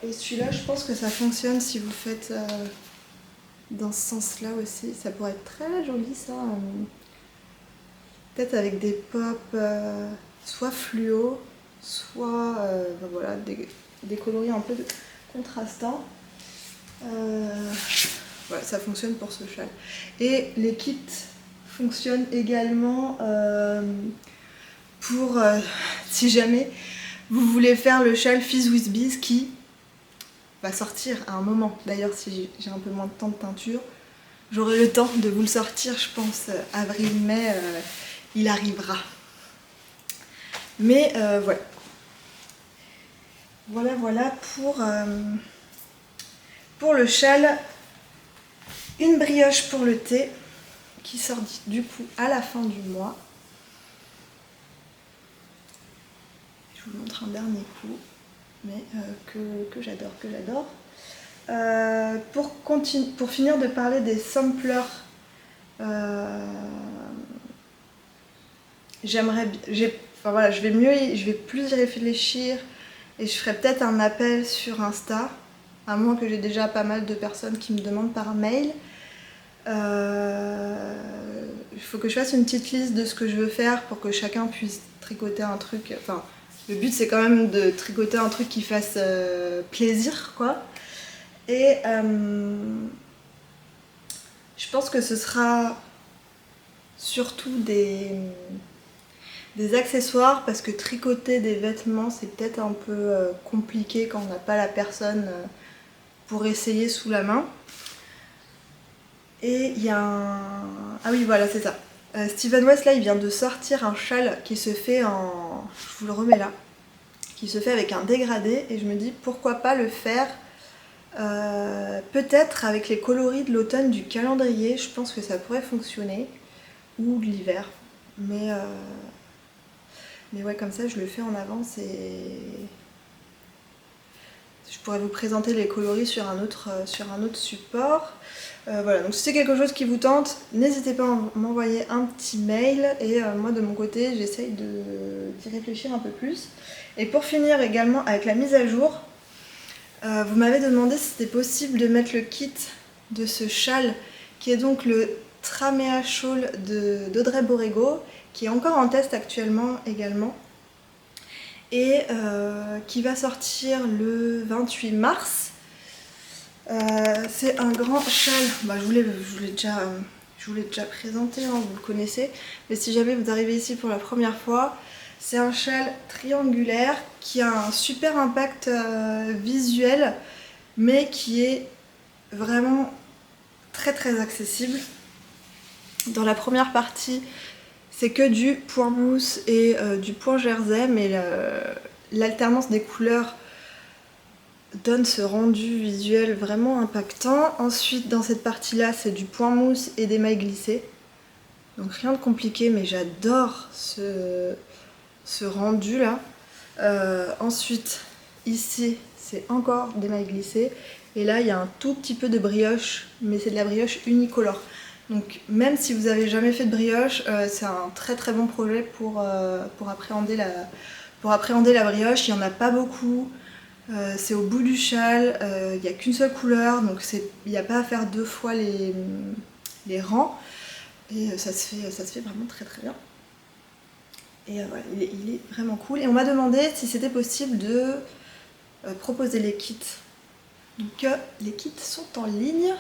Et celui-là, je pense que ça fonctionne si vous faites dans ce sens-là aussi. Ça pourrait être très joli, ça. Peut-être avec des pops soit fluo, soit voilà, des coloris un peu contrastants. Voilà, ça fonctionne pour ce châle. Et les kits fonctionnent également pour si jamais vous voulez faire le châle Fizz with Bees qui va sortir à un moment. D'ailleurs, si j'ai un peu moins de temps de teinture, j'aurai le temps de vous le sortir, je pense, avril-mai, il arrivera. Mais voilà. Voilà pour le châle. Une brioche pour le thé qui sort du coup à la fin du mois. Je vous montre un dernier coup, mais que j'adore. Pour finir de parler des samplers, je vais plus y réfléchir et je ferai peut-être un appel sur Insta, à moins que j'ai déjà pas mal de personnes qui me demandent par mail. Il faut que je fasse une petite liste de ce que je veux faire pour que chacun puisse tricoter un truc. Enfin, le but c'est quand même de tricoter un truc qui fasse plaisir, quoi. Et je pense que ce sera surtout des accessoires, parce que tricoter des vêtements c'est peut-être un peu compliqué quand on n'a pas la personne pour essayer sous la main. Et il y a un... Ah oui, voilà, c'est ça. Steven West, là, il vient de sortir un châle qui se fait en... Je vous le remets là. Qui se fait avec un dégradé. Et je me dis, pourquoi pas le faire peut-être avec les coloris de l'automne du calendrier. Je pense que ça pourrait fonctionner. Ou de l'hiver. Mais ouais, comme ça, je le fais en avance et... Je pourrais vous présenter les coloris sur un autre support. Voilà, donc si c'est quelque chose qui vous tente, n'hésitez pas à m'envoyer un petit mail et moi de mon côté j'essaye d'y réfléchir un peu plus. Et pour finir également avec la mise à jour, vous m'avez demandé si c'était possible de mettre le kit de ce châle qui est donc le Tramea Shawl d'Audrey Borrego, qui est encore en test actuellement également. Et qui va sortir le 28 mars. C'est un grand châle, je vous l'ai déjà présenté, vous le connaissez, mais si jamais vous arrivez ici pour la première fois, c'est un châle triangulaire qui a un super impact visuel, mais qui est vraiment très très accessible. Dans la première partie, c'est que du point mousse et du point jersey, mais l'alternance des couleurs donne ce rendu visuel vraiment impactant. Ensuite, dans cette partie-là, c'est du point mousse et des mailles glissées. Donc rien de compliqué, mais j'adore ce rendu-là. Ensuite, ici, c'est encore des mailles glissées. Et là, il y a un tout petit peu de brioche, mais c'est de la brioche unicolore. Donc même si vous n'avez jamais fait de brioche, c'est un très très bon projet pour appréhender la brioche. Il n'y en a pas beaucoup. C'est au bout du châle, il n'y a qu'une seule couleur, donc il n'y a pas à faire deux fois les rangs. Et ça se fait vraiment très très bien. Et voilà, il est vraiment cool. Et on m'a demandé si c'était possible de proposer les kits. Donc les kits sont en ligne.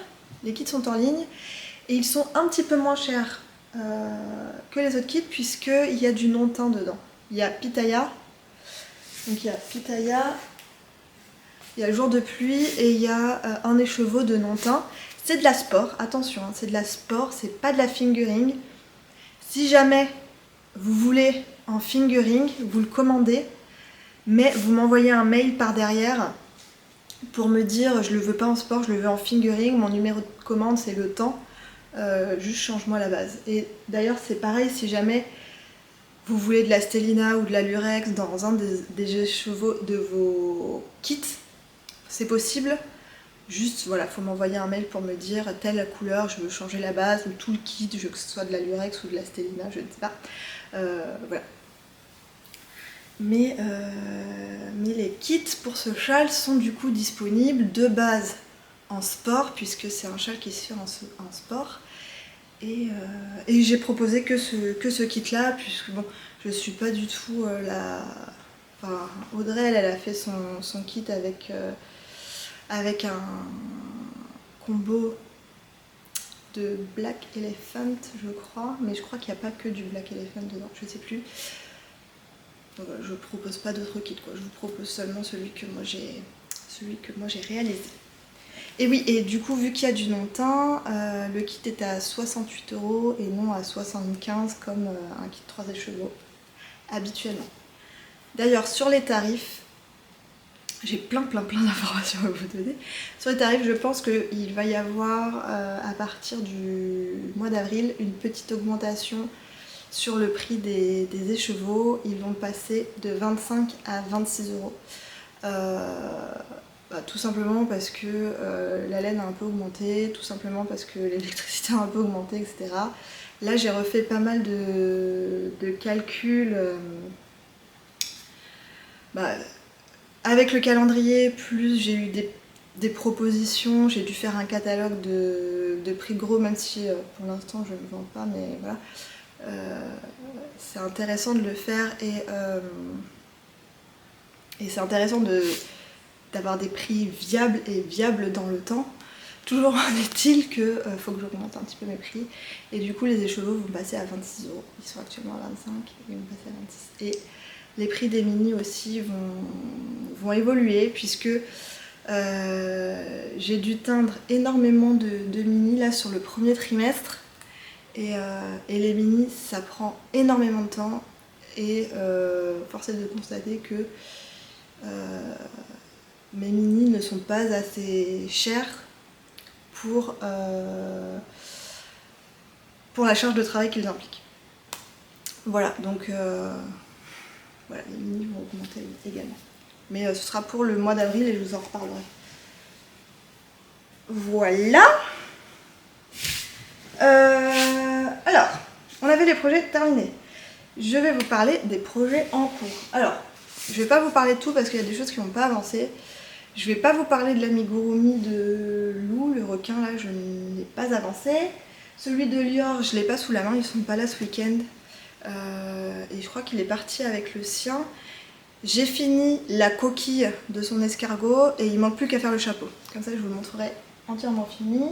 Et ils sont un petit peu moins chers que les autres kits, puisqu'il y a du non-teint dedans. Il y a Pitaya. Donc il y a Pitaya. Il y a le jour de pluie et il y a un écheveau de non-teint. C'est de la sport, attention, c'est de la sport, c'est pas de la fingering. Si jamais vous voulez en fingering, vous le commandez, mais vous m'envoyez un mail par derrière pour me dire je le veux pas en sport, je le veux en fingering, mon numéro de commande c'est le temps, juste change-moi la base. Et d'ailleurs c'est pareil si jamais vous voulez de la Stellina ou de la Lurex dans un des chevaux de vos kits, c'est possible. Juste voilà, faut m'envoyer un mail pour me dire telle couleur, je veux changer la base ou tout le kit, je veux que ce soit de la Lurex ou de la Stellina, je ne sais pas. Voilà. Mais les kits pour ce châle sont du coup disponibles de base en sport, puisque c'est un châle qui se fait en sport. Et j'ai proposé que ce kit-là, puisque bon, je suis pas du tout Enfin, Audrey, elle a fait son kit avec un combo de Black Elephant, je crois, mais je crois qu'il n'y a pas que du Black Elephant dedans, je sais plus. Donc, je propose pas d'autres kits, quoi. Je vous propose seulement celui que moi j'ai réalisé. Et oui, et du coup, vu qu'il y a du non-teint, le kit est à 68 € et non à 75 comme un kit 3 chevaux habituellement. D'ailleurs, sur les tarifs, j'ai plein d'informations à vous donner. Sur les tarifs, je pense qu'il va y avoir à partir du mois d'avril une petite augmentation sur le prix des écheveaux. Ils vont passer de 25 à 26 €. Tout simplement parce que la laine a un peu augmenté, tout simplement parce que l'électricité a un peu augmenté, etc. Là, j'ai refait pas mal de calculs. Avec le calendrier, plus j'ai eu des propositions, j'ai dû faire un catalogue de prix gros, même si pour l'instant je ne vends pas, mais voilà. C'est intéressant de le faire et c'est intéressant d'avoir des prix viables dans le temps. Toujours en est-il que faut que j'augmente un petit peu mes prix. Et du coup, les écheveaux vont passer à 26 €. Ils sont actuellement à 25, ils vont passer à 26. Et les prix des mini aussi vont évoluer, puisque j'ai dû teindre énormément de mini là sur le premier trimestre. Et les mini, ça prend énormément de temps. Et force est de constater que mes mini ne sont pas assez chers pour la charge de travail qu'ils impliquent. Voilà, donc voilà, les mini vont augmenter également. Mais ce sera pour le mois d'avril et je vous en reparlerai. Voilà. Alors, on avait les projets terminés. Je vais vous parler des projets en cours. Alors, je vais pas vous parler de tout parce qu'il y a des choses qui n'ont pas avancé. Je vais pas vous parler de l'amigurumi de Lou, le requin là, je n'ai pas avancé. Celui de Lior, je l'ai pas sous la main, ils sont pas là ce week-end. Et je crois qu'il est parti avec le sien. J'ai fini la coquille de son escargot et il manque plus qu'à faire le chapeau. Comme ça, je vous le montrerai entièrement fini.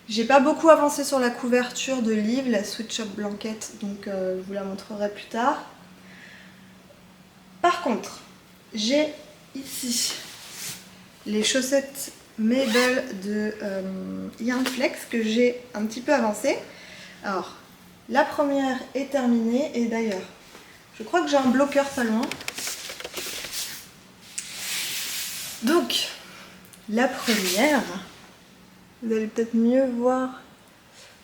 J'ai pas beaucoup avancé sur la couverture de Liv, la Sweet Shop Blanket, donc je vous la montrerai plus tard. Par contre, j'ai ici les chaussettes Mabel de Yarnflex que j'ai un petit peu avancé. Alors, la première est terminée et d'ailleurs, je crois que j'ai un bloqueur pas loin. Donc, la première, vous allez peut-être mieux voir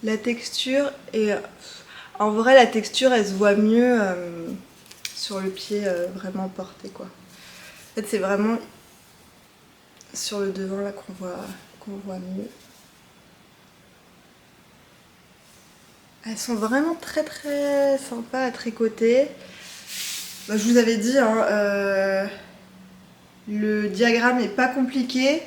la texture et en vrai la texture elle se voit mieux sur le pied vraiment porté quoi. En fait c'est vraiment sur le devant là qu'on voit mieux. Elles sont vraiment très sympas à tricoter. Je vous avais dit hein, le diagramme n'est pas compliqué,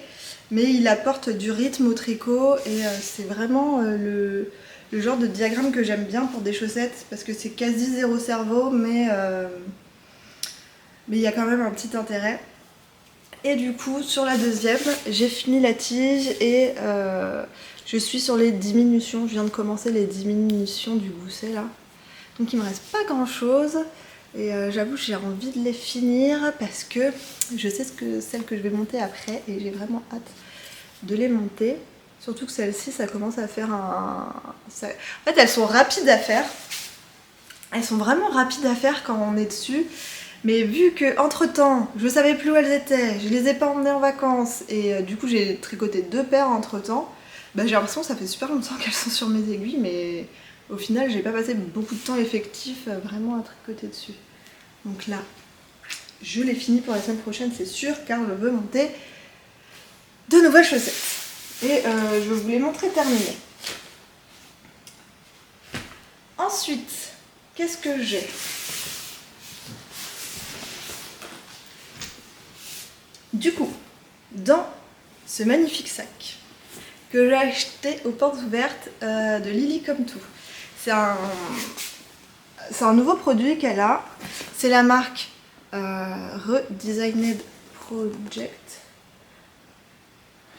mais il apporte du rythme au tricot et c'est vraiment le genre de diagramme que j'aime bien pour des chaussettes parce que c'est quasi zéro cerveau, mais il y a quand même un petit intérêt. Et du coup, sur la deuxième, j'ai fini la tige et je suis sur les diminutions. Je viens de commencer les diminutions du gousset là. Donc il me reste pas grand chose. Et j'avoue que j'ai envie de les finir parce que je sais celle que je vais monter après et j'ai vraiment hâte de les monter. Surtout que celle-ci, ça commence à faire En fait, elles sont rapides à faire. Elles sont vraiment rapides à faire quand on est dessus. Mais vu que entre temps, je savais plus où elles étaient, je les ai pas emmenées en vacances et du coup j'ai tricoté 2 paires entre temps, bah, j'ai l'impression que ça fait super longtemps qu'elles sont sur mes aiguilles, mais au final j'ai pas passé beaucoup de temps effectif vraiment à tricoter dessus. Donc là, je l'ai fini pour la semaine prochaine, c'est sûr, car je veux monter de nouvelles chaussettes. Et je vous les montrer terminées. Ensuite, qu'est-ce que j'ai ? Du coup, dans ce magnifique sac que j'ai acheté aux portes ouvertes de Lily Come To, c'est un nouveau produit qu'elle a. C'est la marque Redesigned Project.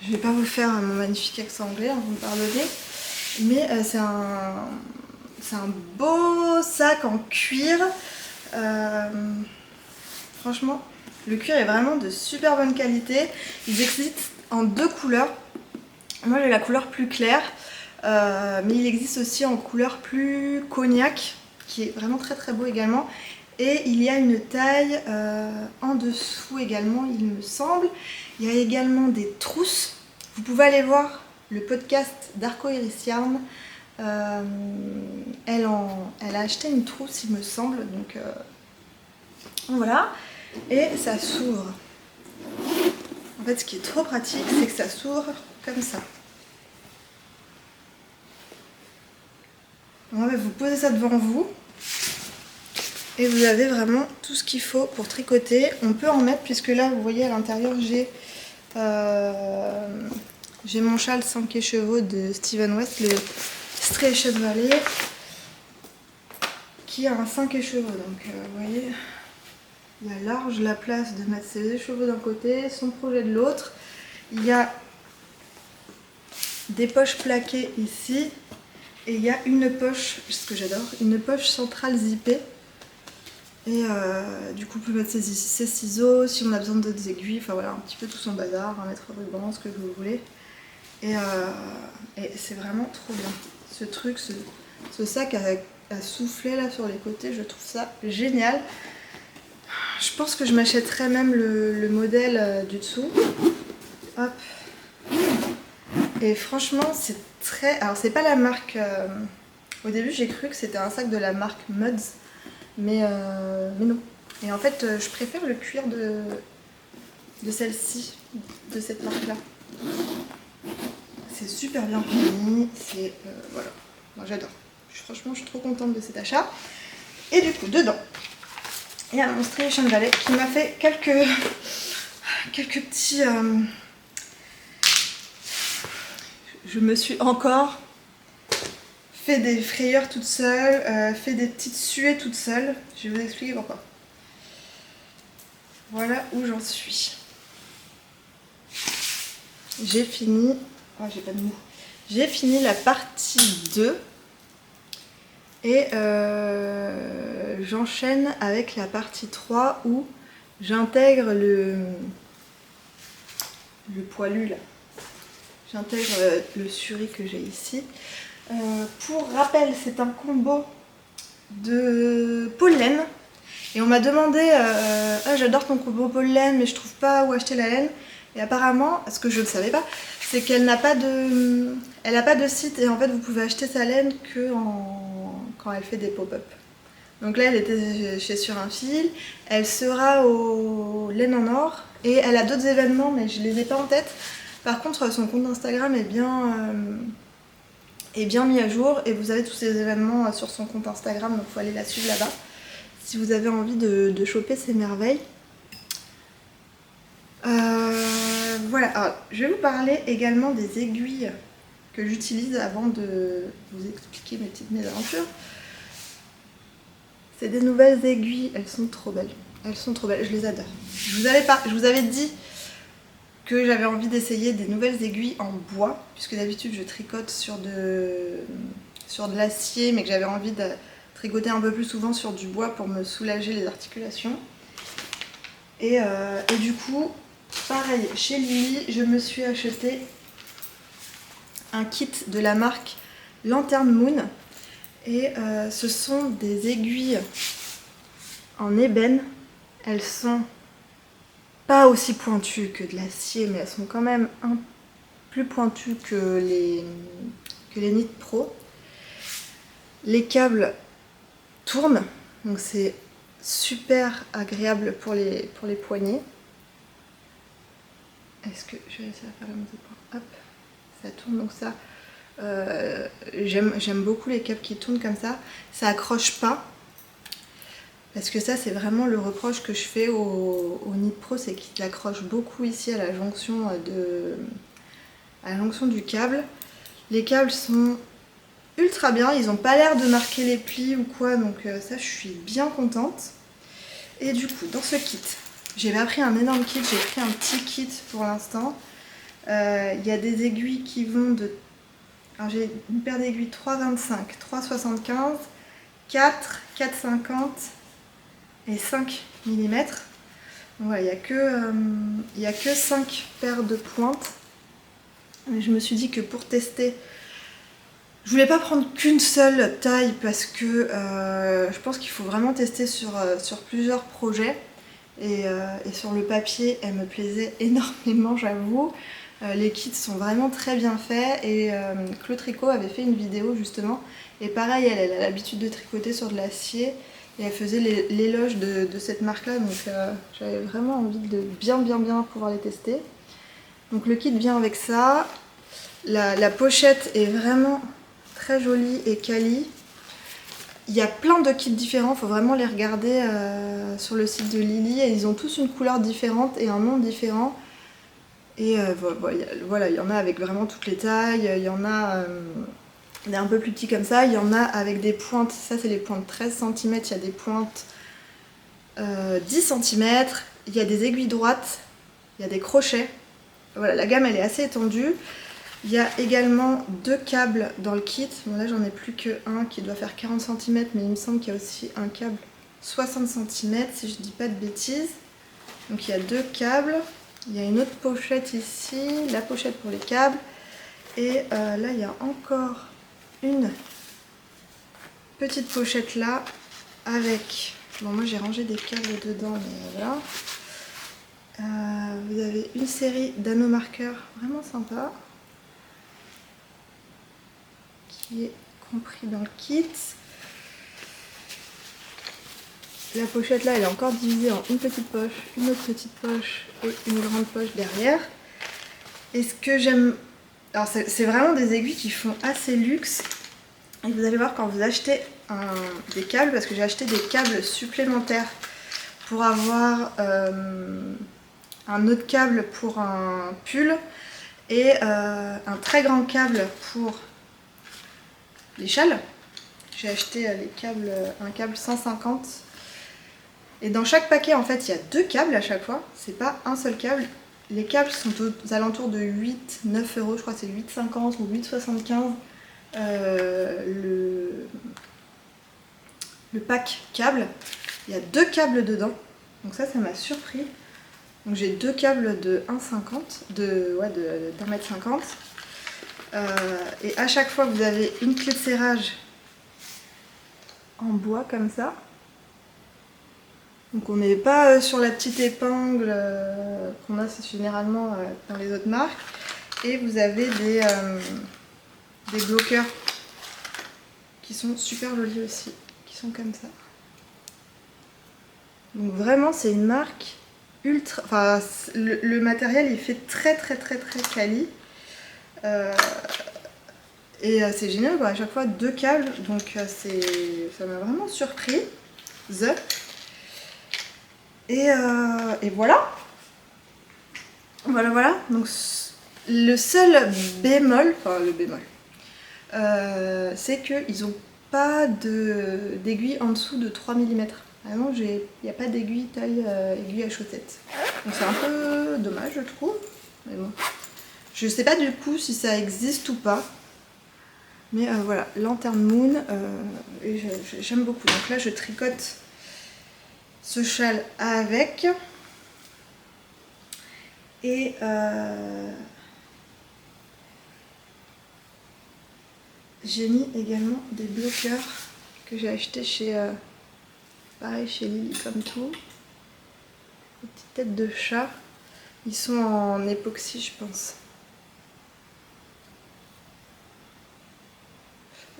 Je vais pas vous faire mon magnifique accent anglais, hein, vous me pardonnez, mais c'est un beau sac en cuir. Franchement, le cuir est vraiment de super bonne qualité. Ils existent en 2 couleurs. Moi j'ai la couleur plus claire, mais il existe aussi en couleur plus cognac, qui est vraiment très très beau également. Et il y a une taille en dessous également, il me semble. Il y a également des trousses. Vous pouvez aller voir le podcast d'Arco Iris Yarn. Elle a acheté une trousse, il me semble. Donc voilà. Et ça s'ouvre. En fait, ce qui est trop pratique, c'est que ça s'ouvre comme ça. Donc, vous posez ça devant vous. Et vous avez vraiment tout ce qu'il faut pour tricoter. On peut en mettre, puisque là, vous voyez à l'intérieur, j'ai mon châle 5 écheveaux de Steven West, le Stretched Valley, qui a un 5 écheveaux. Donc, vous voyez, il y a large la place de mettre ses écheveaux d'un côté, son projet de l'autre. Il y a des poches plaquées ici. Et il y a une poche, ce que j'adore, une poche centrale zippée. Et du coup, on peut mettre ses ciseaux, si on a besoin d'autres aiguilles, enfin voilà, un petit peu tout son bazar, un mètre ruban, ce que vous voulez. Et c'est vraiment trop bien. Ce truc, ce sac à souffler là sur les côtés, je trouve ça génial. Je pense que je m'achèterais même le modèle du dessous. Hop. Et franchement, c'est très... Alors, c'est pas la marque... Au début, j'ai cru que c'était un sac de la marque Muds. Mais non. Et en fait, je préfère le cuir de celle-ci, de cette marque-là. C'est super bien fini. C'est... voilà. Moi, j'adore. Franchement, je suis trop contente de cet achat. Et du coup, dedans, il y a mon Stretched Valley qui m'a fait quelques petits... Je me suis encore fait des frayeurs toute seule, fait des petites suées toute seule. Je vais vous expliquer pourquoi. Voilà où j'en suis. J'ai fini... Oh, j'ai pas de mots. J'ai fini la partie 2. Et j'enchaîne avec la partie 3 où j'intègre le poilu là. J'intègre le suri que j'ai ici. Pour rappel, c'est un combo de pollen. Et on m'a demandé ah, j'adore ton combo pollen, mais je trouve pas où acheter la laine. Et apparemment, ce que je ne savais pas, c'est qu'elle n'a pas de site. Et en fait, vous pouvez acheter sa laine que quand elle fait des pop-up. Donc là, elle était chez Sur un Fil. Elle sera au Laine en Or. Et elle a d'autres événements, mais je les ai pas en tête. Par contre, son compte Instagram est bien mis à jour et vous avez tous ces événements sur son compte Instagram, donc il faut aller la suivre là-bas si vous avez envie de choper ces merveilles. Voilà, alors, je vais vous parler également des aiguilles que j'utilise avant de vous expliquer mes petites mésaventures. C'est des nouvelles aiguilles, elles sont trop belles. Elles sont trop belles, je les adore. Je vous avais dit que j'avais envie d'essayer des nouvelles aiguilles en bois, puisque d'habitude je tricote sur de l'acier, mais que j'avais envie de tricoter un peu plus souvent sur du bois pour me soulager les articulations. Et du coup, pareil, chez Lily, je me suis acheté un kit de la marque Lantern Moon. Et ce sont des aiguilles en ébène. Elles sont pas aussi pointues que de l'acier, mais elles sont quand même un plus pointues que les Knit Pro. Les câbles tournent, donc c'est super agréable pour les poignets. Est-ce que je vais essayer de faire la mise au point? Hop, ça tourne, donc ça. J'aime beaucoup les câbles qui tournent comme ça. Ça accroche pas. Parce que ça, c'est vraiment le reproche que je fais au Knit Pro, c'est qu'il accroche beaucoup ici à la jonction du câble. Les câbles sont ultra bien, ils n'ont pas l'air de marquer les plis ou quoi, donc ça, je suis bien contente. Et du coup, dans ce kit, j'ai pas pris un énorme kit, j'ai pris un petit kit pour l'instant. Il y a des aiguilles qui vont de... Alors j'ai une paire d'aiguilles 3,25, 3,75, 4, 4,50 et 5 mm. Donc voilà, il n'y a que 5 paires de pointes. Mais je me suis dit que pour tester, je voulais pas prendre qu'une seule taille parce que je pense qu'il faut vraiment tester sur plusieurs projets. Et sur le papier, elle me plaisait énormément, j'avoue. Les kits sont vraiment très bien faits et Clo Tricot avait fait une vidéo justement. Et pareil, elle a l'habitude de tricoter sur de l'acier et elle faisait l'éloge de cette marque-là. Donc j'avais vraiment envie de bien pouvoir les tester. Donc le kit vient avec ça. La pochette est vraiment très jolie et quali. Il y a plein de kits différents, il faut vraiment les regarder sur le site de Lily. Et ils ont tous une couleur différente et un nom différent. Et voilà, il y en a avec vraiment toutes les tailles, il y en a des un peu plus petits comme ça, il y en a avec des pointes, ça c'est les pointes 13 cm, il y a des pointes 10 cm, il y a des aiguilles droites, il y a des crochets. Voilà, la gamme elle est assez étendue. Il y a également 2 câbles dans le kit. Bon là j'en ai plus qu'un qui doit faire 40 cm, mais il me semble qu'il y a aussi un câble 60 cm si je dis pas de bêtises. Donc il y a 2 câbles. Il y a une autre pochette ici, la pochette pour les câbles. Et là il y a encore une petite pochette là avec... Bon moi j'ai rangé des câbles dedans, mais voilà. Vous avez une série d'anneaux marqueurs vraiment sympa, qui est compris dans le kit. La pochette là elle est encore divisée en une petite poche, une autre petite poche et une grande poche derrière. Et ce que j'aime, alors c'est vraiment des aiguilles qui font assez luxe. Et vous allez voir quand vous achetez des câbles, parce que j'ai acheté des câbles supplémentaires pour avoir un autre câble pour un pull et un très grand câble pour les châles. J'ai acheté un câble 150. Et dans chaque paquet, en fait, il y a 2 câbles à chaque fois. C'est pas un seul câble. Les câbles sont aux alentours de 8-9 €. Je crois que c'est 8,50 ou 8,75. Le pack câble. Il y a 2 câbles dedans. Donc ça m'a surpris. Donc j'ai 2 câbles de 1,50, d'1,50 m. Et à chaque fois, vous avez une clé de serrage en bois comme ça. Donc on n'est pas sur la petite épingle qu'on a généralement dans les autres marques. Et vous avez des bloqueurs qui sont super jolis aussi, qui sont comme ça. Donc vraiment c'est une marque ultra... Enfin le matériel il fait très quali. Et c'est génial, à chaque fois 2 câbles, donc ça m'a vraiment surpris. Et voilà. Voilà. Donc le seul bémol, c'est qu'ils n'ont pas d'aiguille en dessous de 3 mm. Ah non, il n'y a pas d'aiguille taille aiguille à chaussette. Donc c'est un peu dommage je trouve. Mais bon. Je sais pas du coup si ça existe ou pas. Mais voilà, Lantern Moon, j'aime beaucoup. Donc là je tricote ce châle avec. Et j'ai mis également des bloqueurs que j'ai achetés chez Lily comme tout. des petites têtes de chat. Ils sont en époxy, je pense.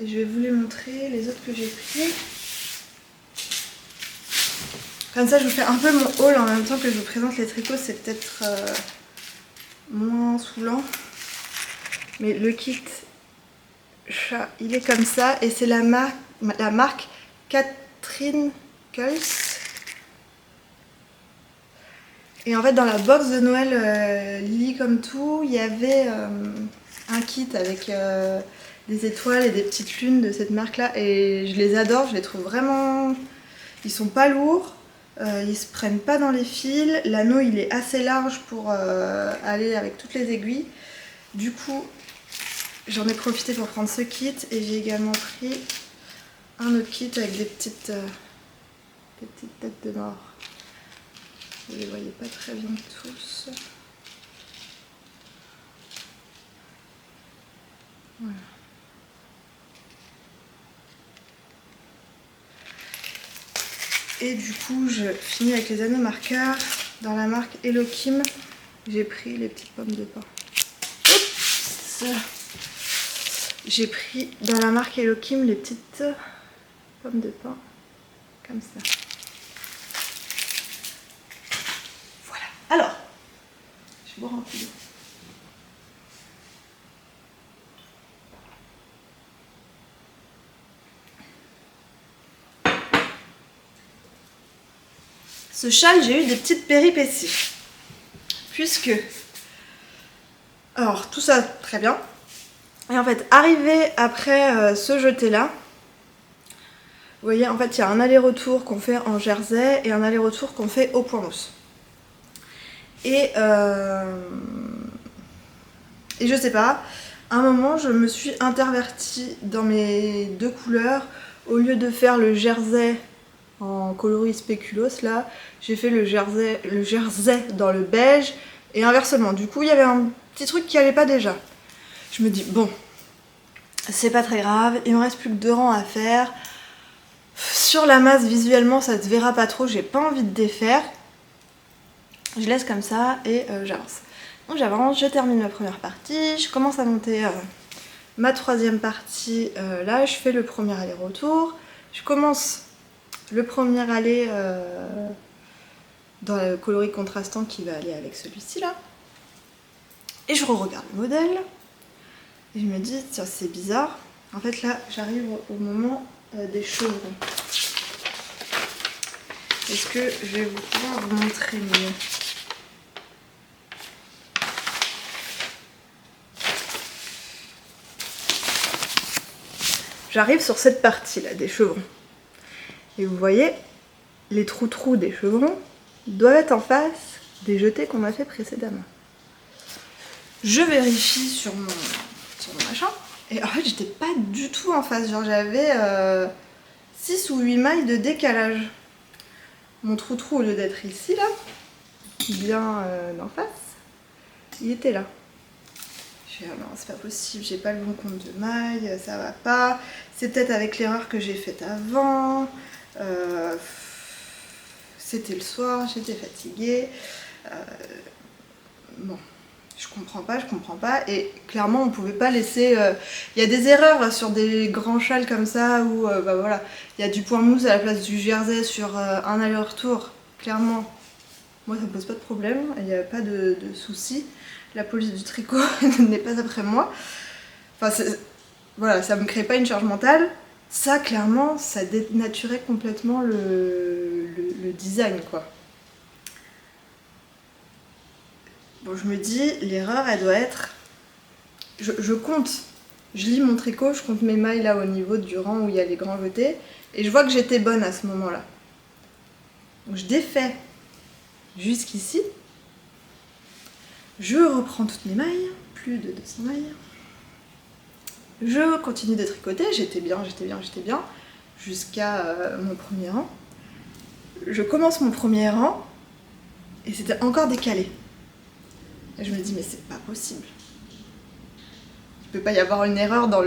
Et je vais vous les montrer, les autres que j'ai pris. Comme ça, je vous fais un peu mon haul en même temps que je vous présente les tricots. C'est peut-être moins saoulant. Mais le kit chat, il est comme ça. Et c'est la marque Catherine Kulz. Et en fait, dans la box de Noël Lily comme tout, il y avait un kit avec des étoiles et des petites lunes de cette marque-là. Et je les adore, je les trouve vraiment... Ils sont pas lourds, ils se prennent pas dans les fils. L'anneau, il est assez large pour aller avec toutes les aiguilles. Du coup, j'en ai profité pour prendre ce kit. Et j'ai également pris un autre kit avec des petites têtes de mort. Vous les voyez pas très bien tous. Voilà. Et du coup, je finis avec les anneaux marqueurs. Dans la marque Hello Kim, j'ai pris les petites pommes de pain. Oups. J'ai pris dans la marque Hello Kim les petites pommes de pain. Comme ça. Voilà. Alors, je vais boire un peu d'eau. Ce châle, j'ai eu des petites péripéties. Puisque... Alors, tout ça, très bien. Et en fait, arrivé après ce jeté-là, vous voyez, en fait, il y a un aller-retour qu'on fait en jersey et un aller-retour qu'on fait au point mousse. Et je sais pas, à un moment, je me suis intervertie dans mes deux couleurs. Au lieu de faire le jersey en coloris spéculoos, là, j'ai fait le jersey dans le beige et inversement. Du coup, il y avait un petit truc qui allait pas déjà. Je me dis, bon, c'est pas très grave, il me reste plus que 2 rangs à faire. Sur la masse, visuellement, ça se verra pas trop, j'ai pas envie de défaire. Je laisse comme ça et j'avance. Donc j'avance, je termine ma première partie, je commence à monter ma troisième partie. Là, je fais le premier aller-retour. Je commence le premier aller dans le coloris contrastant qui va aller avec celui-ci là. Et je re-regarde le modèle. Et je me dis, tiens, c'est bizarre. En fait, là, j'arrive au moment des chevrons. Est-ce que je vais pouvoir vous montrer mieux? J'arrive sur cette partie-là des chevrons. Et vous voyez, les trous des chevrons doivent être en face des jetés qu'on a fait précédemment. Je vérifie sur mon machin. Et en fait, j'étais pas du tout en face. Genre, j'avais 6 ou 8 mailles de décalage. Mon trou, au lieu d'être ici, là, bien d'en face, il était là. Je me dis, oh non, c'est pas possible, j'ai pas le bon compte de mailles, ça va pas. C'est peut-être avec l'erreur que j'ai faite avant. C'était le soir, j'étais fatiguée. Bon. Je comprends pas, et clairement on pouvait pas laisser... Il y a des erreurs sur des grands châles comme ça, où bah voilà, il y a du point mousse à la place du jersey sur un aller-retour, clairement, moi ça me pose pas de problème, il n'y a pas de souci, la police du tricot n'est pas après moi, enfin voilà, ça me crée pas une charge mentale, ça clairement, ça dénaturait complètement le design quoi. Bon, je me dis, l'erreur, elle doit être... Je compte, je lis mon tricot, je compte mes mailles là au niveau du rang où il y a les grands jetés, et je vois que j'étais bonne à ce moment-là. Donc je défais jusqu'ici, je reprends toutes mes mailles, plus de 200 mailles, je continue de tricoter, j'étais bien, jusqu'à mon premier rang. Je commence mon premier rang, et c'était encore décalé. Et je me dis, mais c'est pas possible. Il peut pas y avoir une erreur dans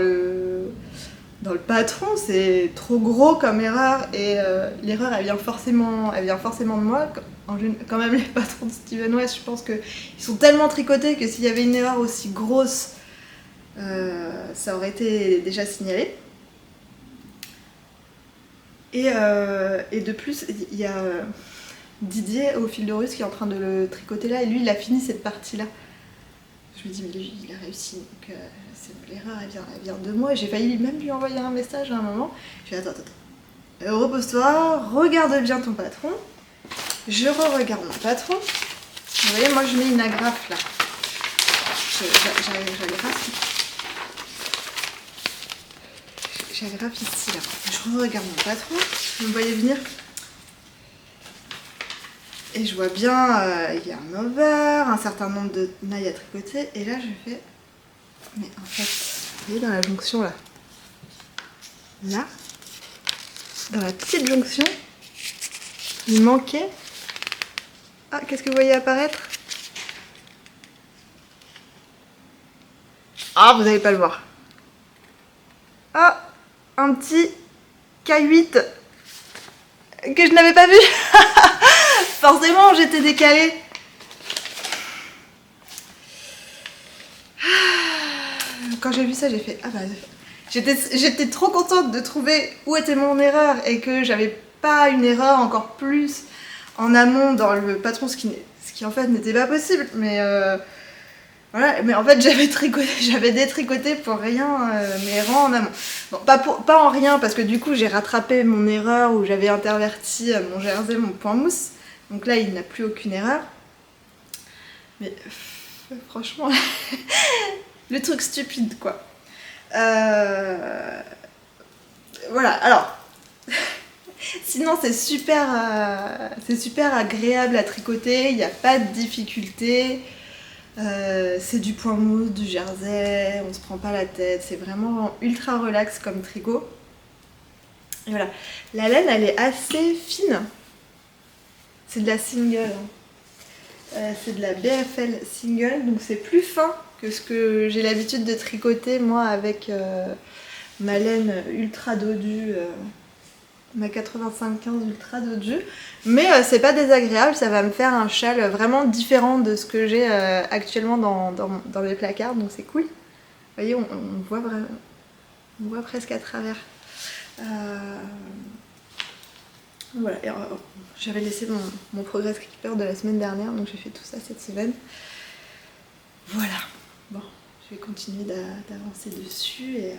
dans le patron, c'est trop gros comme erreur et l'erreur elle vient forcément de moi. Quand même les patrons de Steven West, je pense qu'ils sont tellement tricotés que s'il y avait une erreur aussi grosse, ça aurait été déjà signalé. Et de plus, il y a Didier au fil de russe qui est en train de le tricoter là et lui il a fini cette partie là. Je me dis mais lui il a réussi donc l'erreur elle vient de moi et j'ai failli même lui envoyer un message à un moment. Je dis attends, repose-toi, regarde bien ton patron. Je re-regarde mon patron. Vous voyez moi je mets une agrafe là. J'agrafe ici là. Je regarde mon patron. Vous me voyez venir. Et je vois bien, il y a un over, un certain nombre de mailles à tricoter. Et là, je fais... Mais en fait, vous voyez dans la jonction là. Là, dans la petite jonction, il manquait... Ah, qu'est-ce que vous voyez apparaître? Ah, vous n'allez pas le voir. Ah, un petit K8 que je n'avais pas vu. Forcément, j'étais décalée. Quand j'ai vu ça, j'ai fait... Ah bah... J'étais trop contente de trouver où était mon erreur et que j'avais pas une erreur encore plus en amont dans le patron, ce qui en fait n'était pas possible. Mais voilà, mais en fait j'avais détricoté pour rien mes rangs en amont. Bon, pas en rien parce que du coup j'ai rattrapé mon erreur où j'avais interverti mon jersey, mon point mousse. Donc là il n'a plus aucune erreur. Mais franchement, le truc stupide quoi. Voilà, alors sinon c'est super agréable à tricoter, il n'y a pas de difficulté, c'est du point mousse, du jersey, on se prend pas la tête, c'est vraiment ultra relax comme tricot. Et voilà, la laine elle est assez fine, c'est de la single, c'est de la BFL single, donc c'est plus fin que ce que j'ai l'habitude de tricoter moi avec ma laine ultra dodue, ma 85-15 ultra dodue, mais c'est pas désagréable, ça va me faire un châle vraiment différent de ce que j'ai actuellement dans mes placards, donc c'est cool. Vous voyez, on voit vraiment, on voit presque à travers. Voilà, j'avais laissé mon Progress Keeper de la semaine dernière, donc j'ai fait tout ça cette semaine. Voilà, bon, je vais continuer d'avancer dessus et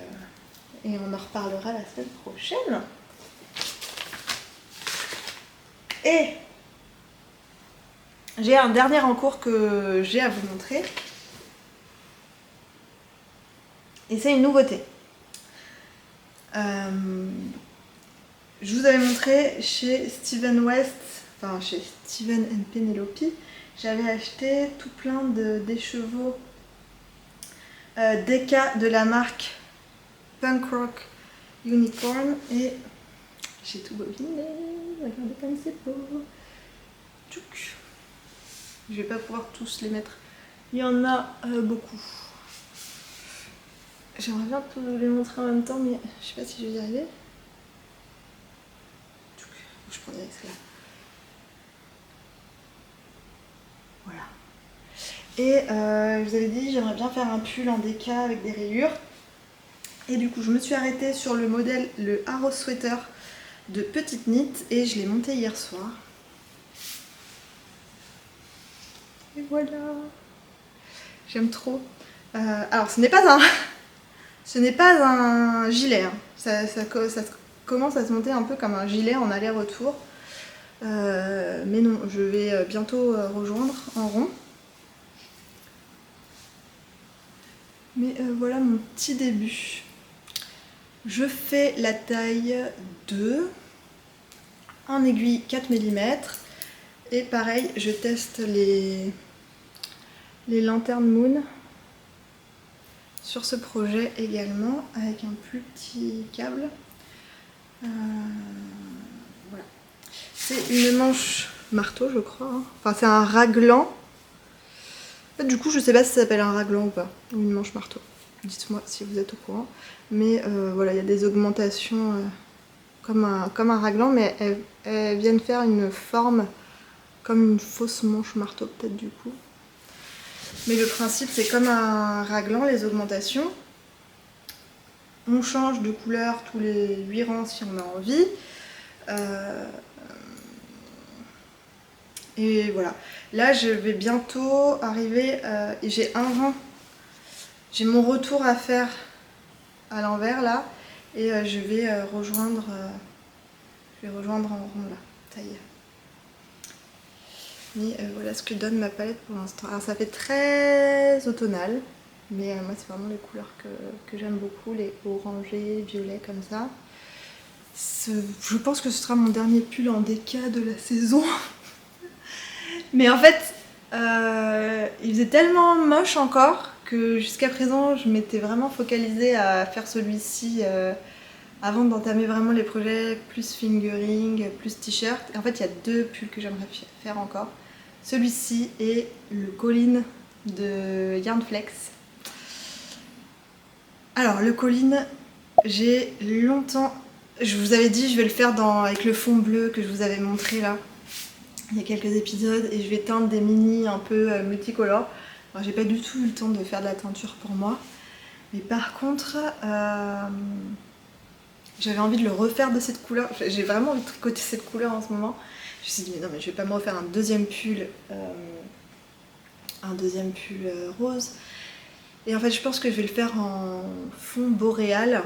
on en reparlera la semaine prochaine. Et j'ai un dernier encours que j'ai à vous montrer. Et c'est une nouveauté. Je vous avais montré chez Steven West, enfin chez Steven & Penelope, j'avais acheté tout plein d'écheveaux DK de la marque Punk Rock Unicorn et j'ai tout bobiné, regardez comme c'est beau. Tchouk. Je vais pas pouvoir tous les mettre, il y en a beaucoup. J'aimerais bien tous les montrer en même temps mais je sais pas si je vais y arriver. Je prends des risques là. Voilà. Et je vous avais dit, j'aimerais bien faire un pull en DK avec des rayures. Et du coup, je me suis arrêtée sur le modèle, le Arrow Sweater de Petite Knit et je l'ai monté hier soir. Et voilà. J'aime trop. Alors, ce n'est pas un gilet. Hein. Ça commence à se monter un peu comme un gilet en aller-retour. Mais non, je vais bientôt rejoindre en rond. Mais voilà mon petit début. Je fais la taille 2, en aiguille 4 mm. Et pareil, je teste les lanternes Moon sur ce projet également, avec un plus petit câble. Voilà. C'est une manche marteau, je crois. Hein. Enfin, c'est un raglan. Du coup, je sais pas si ça s'appelle un raglan ou pas, ou une manche marteau. dites-moi si vous êtes au courant. Mais voilà, il y a des augmentations comme un raglan, mais elles viennent faire une forme comme une fausse manche marteau peut-être du coup. Mais le principe c'est comme un raglan, les augmentations. On change de couleur tous les 8 rangs si on a envie. Et voilà. Là je vais bientôt arriver et j'ai un rang. J'ai mon retour à faire à l'envers là. Et je vais rejoindre en rond là. Ça y est. Mais voilà ce que donne ma palette pour l'instant. Alors ça fait très automnal, mais moi c'est vraiment les couleurs que j'aime beaucoup, les orangés, violets comme ça. Je pense que ce sera mon dernier pull en déca de la saison. Mais en fait, il faisait tellement moche encore que jusqu'à présent je m'étais vraiment focalisée à faire celui-ci avant d'entamer vraiment les projets plus fingering, plus t-shirt. Et en fait il y a 2 pulls que j'aimerais faire encore. Celui-ci et le Colin de Yarnflex. Alors le Colin, j'ai longtemps... Je vous avais dit je vais le faire avec le fond bleu que je vous avais montré là. Il y a quelques épisodes et je vais teindre des mini un peu multicolores. Alors j'ai pas du tout eu le temps de faire de la teinture pour moi. Mais par contre, j'avais envie de le refaire de cette couleur. J'ai vraiment envie de tricoter cette couleur en ce moment. Je me suis dit mais non mais je vais pas me refaire un deuxième pull rose. Et en fait je pense que je vais le faire en fond boréal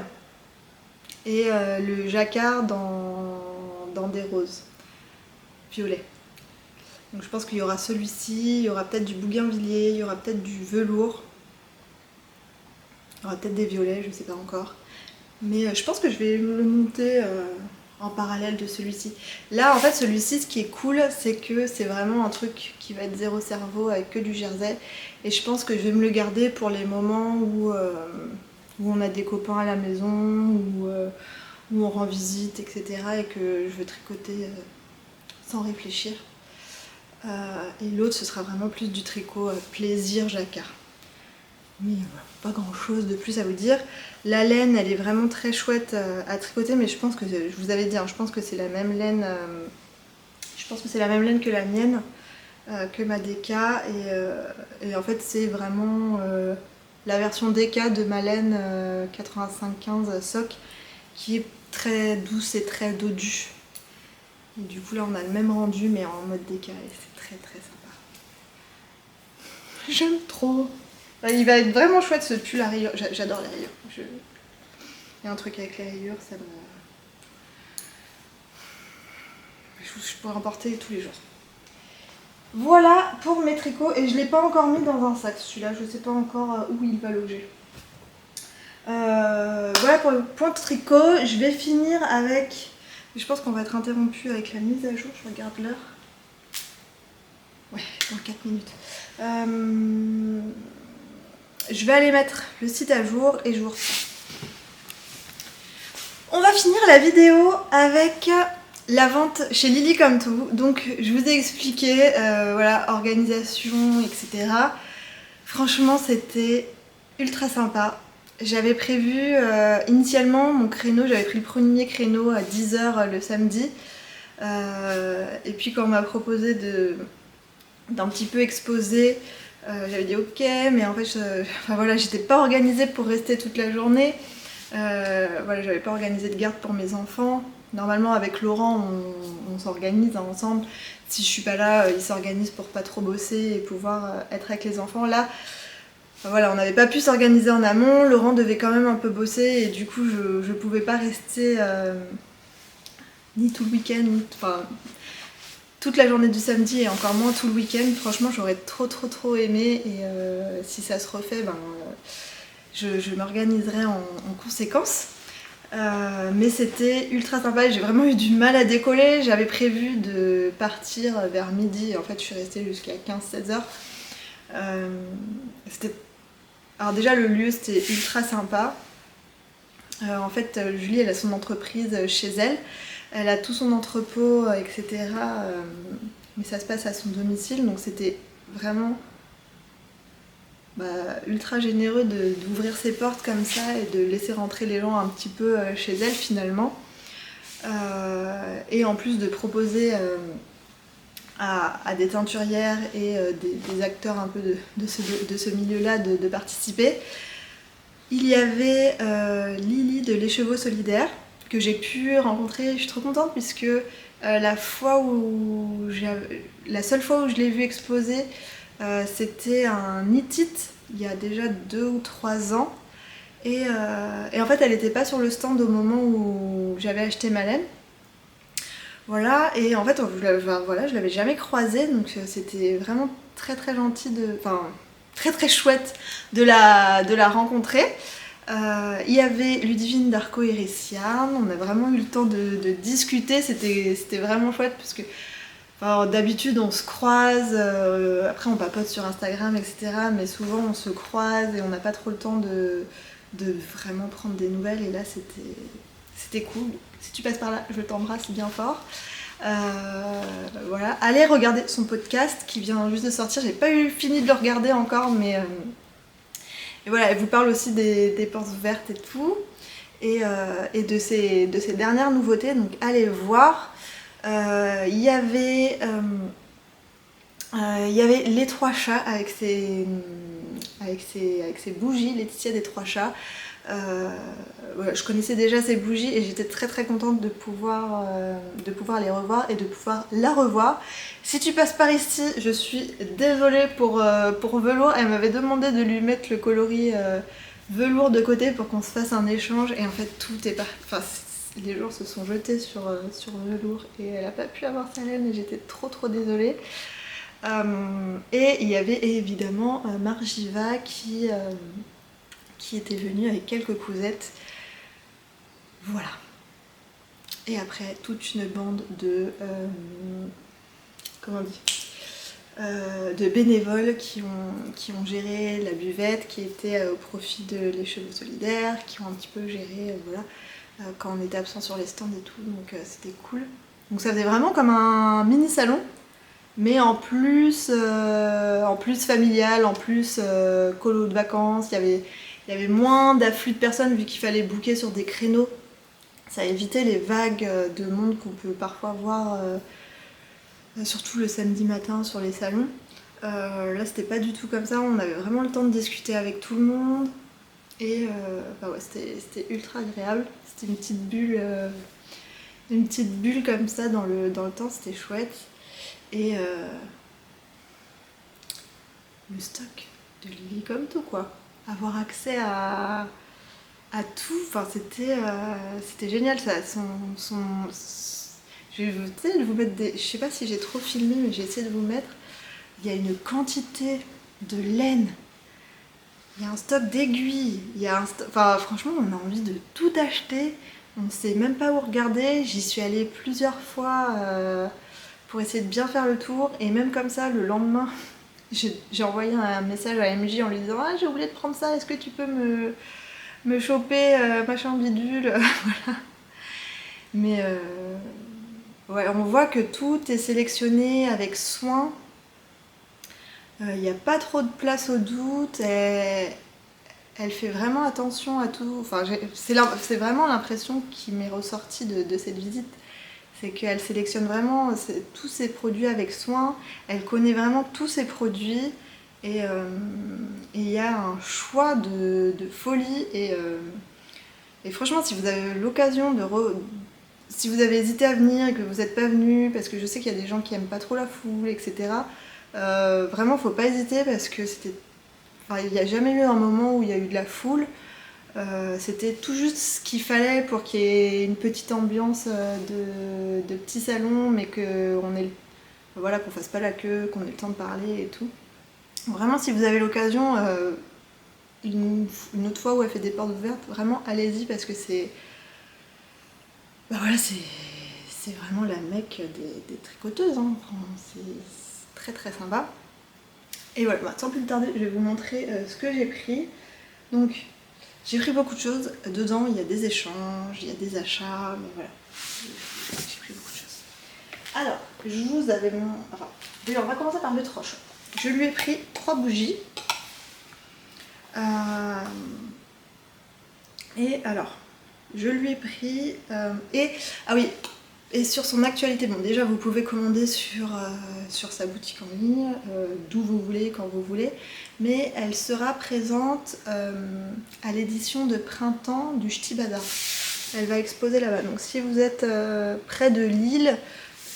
et le jacquard dans des roses violets. Donc je pense qu'il y aura celui-ci, il y aura peut-être du bougainvillier, il y aura peut-être du velours, il y aura peut-être des violets, je sais pas encore. Mais je pense que je vais le monter en parallèle de celui-ci. Là en fait celui-ci ce qui est cool c'est que c'est vraiment un truc qui va être zéro cerveau avec que du jersey. Et je pense que je vais me le garder pour les moments où on a des copains à la maison, où on rend visite, etc. Et que je veux tricoter sans réfléchir. Et l'autre ce sera vraiment plus du tricot plaisir jacquard. Mais pas grand chose de plus à vous dire. La laine elle est vraiment très chouette à tricoter, mais je pense que, je vous avais dit, hein, je pense que c'est la même laine que la mienne, que ma DK, et en fait c'est vraiment la version DK de ma laine 85-15 sock qui est très douce et très dodue. Et du coup là on a le même rendu mais en mode DK et c'est très très sympa. J'aime trop. Il va être vraiment chouette ce pull à rayures. J'adore les rayures. Il y a un truc avec les rayures, ça me... Je pourrais en porter tous les jours. Voilà pour mes tricots et je ne l'ai pas encore mis dans un sac celui-là, je ne sais pas encore où il va loger. Voilà pour le point de tricot, je vais finir avec... Je pense qu'on va être interrompu avec la mise à jour, je regarde l'heure. Ouais, dans 4 minutes. Je vais aller mettre le site à jour et je vous reprends. On va finir la vidéo avec la vente chez Lily Comme Tout. Donc je vous ai expliqué, voilà, organisation, etc. Franchement c'était ultra sympa. J'avais prévu initialement mon créneau, j'avais pris le premier créneau à 10 h le samedi. Et puis quand on m'a proposé d'un petit peu exposer, j'avais dit ok, mais en fait voilà, j'étais pas organisée pour rester toute la journée. Voilà, j'avais pas organisé de garde pour mes enfants. Normalement avec Laurent on s'organise ensemble. Si je suis pas là, il s'organise pour pas trop bosser et pouvoir être avec les enfants. Là, voilà, on n'avait pas pu s'organiser en amont. Laurent devait quand même un peu bosser et du coup je pouvais pas rester ni tout le week-end, enfin toute la journée du samedi et encore moins tout le week-end. Franchement j'aurais trop aimé et si ça se refait, je m'organiserai en conséquence. Mais c'était ultra sympa et j'ai vraiment eu du mal à décoller. J'avais prévu de partir vers midi et en fait je suis restée jusqu'à 15-16 h. Alors déjà le lieu c'était ultra sympa. En fait Julie elle a son entreprise chez elle. Elle a tout son entrepôt, etc. Mais ça se passe à son domicile, donc c'était vraiment ultra généreux d'ouvrir ses portes comme ça et de laisser rentrer les gens un petit peu chez elle finalement. Et en plus de proposer à des teinturières et des acteurs un peu de ce milieu-là de participer. Il y avait Lily de l'Écheveau Solidaire que j'ai pu rencontrer. Je suis trop contente puisque la seule fois où je l'ai vue exposer, c'était un Itit il y a déjà 2 ou 3 ans. Et en fait, elle n'était pas sur le stand au moment où j'avais acheté ma laine. Voilà, et en fait, je l'avais jamais croisée, donc c'était vraiment très très gentil, très très chouette de la rencontrer. Il y avait Ludivine d'Arco Hériciane, on a vraiment eu le temps de discuter, c'était vraiment chouette parce que d'habitude on se croise, après on papote sur Instagram, etc. Mais souvent on se croise et on n'a pas trop le temps de vraiment prendre des nouvelles, et là c'était cool. Si tu passes par là, je t'embrasse bien fort. Voilà, allez regarder son podcast qui vient juste de sortir. J'ai pas eu fini de le regarder encore, mais et voilà, elle vous parle aussi des portes ouvertes et tout, et de ses dernières nouveautés. Donc allez voir. Il y avait les 3 chats avec ses bougies, Laetitia des 3 chats. Voilà, je connaissais déjà ces bougies et j'étais très très contente de pouvoir les revoir et de pouvoir la revoir. Si tu passes par ici, je suis désolée pour Velours. Elle m'avait demandé de lui mettre le coloris velours de côté pour qu'on se fasse un échange, et en fait tout est parti. Enfin, les jours se sont jetés sur Velours et elle n'a pas pu avoir sa laine et j'étais trop désolée. Et il y avait évidemment Margiva qui était venue avec quelques cousettes. Voilà. Et après, toute une bande de bénévoles qui ont géré la buvette, qui était au profit de l'Écheveau Solidaire, qui ont un petit peu géré quand on était absent sur les stands et tout, donc c'était cool. Donc ça faisait vraiment comme un mini salon, mais en plus familial, en plus colo de vacances. Il y avait moins d'afflux de personnes vu qu'il fallait booker sur des créneaux. Ça évitait les vagues de monde qu'on peut parfois voir, surtout le samedi matin sur les salons. Là, c'était pas du tout comme ça. On avait vraiment le temps de discuter avec tout le monde. Et ouais, c'était ultra agréable. C'était une petite bulle comme ça dans le temps. C'était chouette. Et le stock de Lily comme tout, quoi. Avoir accès à tout, enfin c'était génial. Ça, je vais peut-être vous mettre je sais pas si j'ai trop filmé, mais j'ai essayé de vous mettre. Il y a une quantité de laine, il y a un stock d'aiguilles, enfin franchement on a envie de tout acheter. On ne sait même pas où regarder. J'y suis allée plusieurs fois pour essayer de bien faire le tour, et même comme ça le lendemain j'ai envoyé un message à MJ en lui disant j'ai oublié de prendre ça, est-ce que tu peux me choper machin bidule. Voilà. Mais ouais, on voit que tout est sélectionné avec soin. Il n'y a pas trop de place au doute. Elle fait vraiment attention à tout. Enfin, c'est vraiment l'impression qui m'est ressortie de cette visite. C'est qu'elle sélectionne vraiment tous ses produits avec soin. Elle connaît vraiment tous ses produits. Et il y a un choix de folie. Et franchement, si vous avez l'occasion si vous avez hésité à venir et que vous n'êtes pas venu, parce que je sais qu'il y a des gens qui aiment pas trop la foule, etc. Vraiment, faut pas hésiter parce que il n'y a jamais eu un moment où il y a eu de la foule. C'était tout juste ce qu'il fallait pour qu'il y ait une petite ambiance de petit salon, mais qu'on fasse pas la queue, qu'on ait le temps de parler et tout. Vraiment, si vous avez l'occasion, une autre fois où elle fait des portes ouvertes, vraiment allez-y parce que c'est vraiment la mecque des tricoteuses, hein. C'est très très sympa. Et voilà, sans plus tarder, je vais vous montrer ce que j'ai pris. Donc j'ai pris beaucoup de choses. Dedans il y a des échanges, il y a des achats, mais voilà, j'ai pris beaucoup de choses. Alors, je vous avais on va commencer par le troche. Je lui ai pris 3 bougies. Et alors, je lui ai pris... ah oui, et sur son actualité, bon déjà vous pouvez commander sur sa boutique en ligne, d'où vous voulez, quand vous voulez, mais elle sera présente à l'édition de printemps du Ch'ti Bazar. Elle va exposer là-bas, donc si vous êtes près de Lille,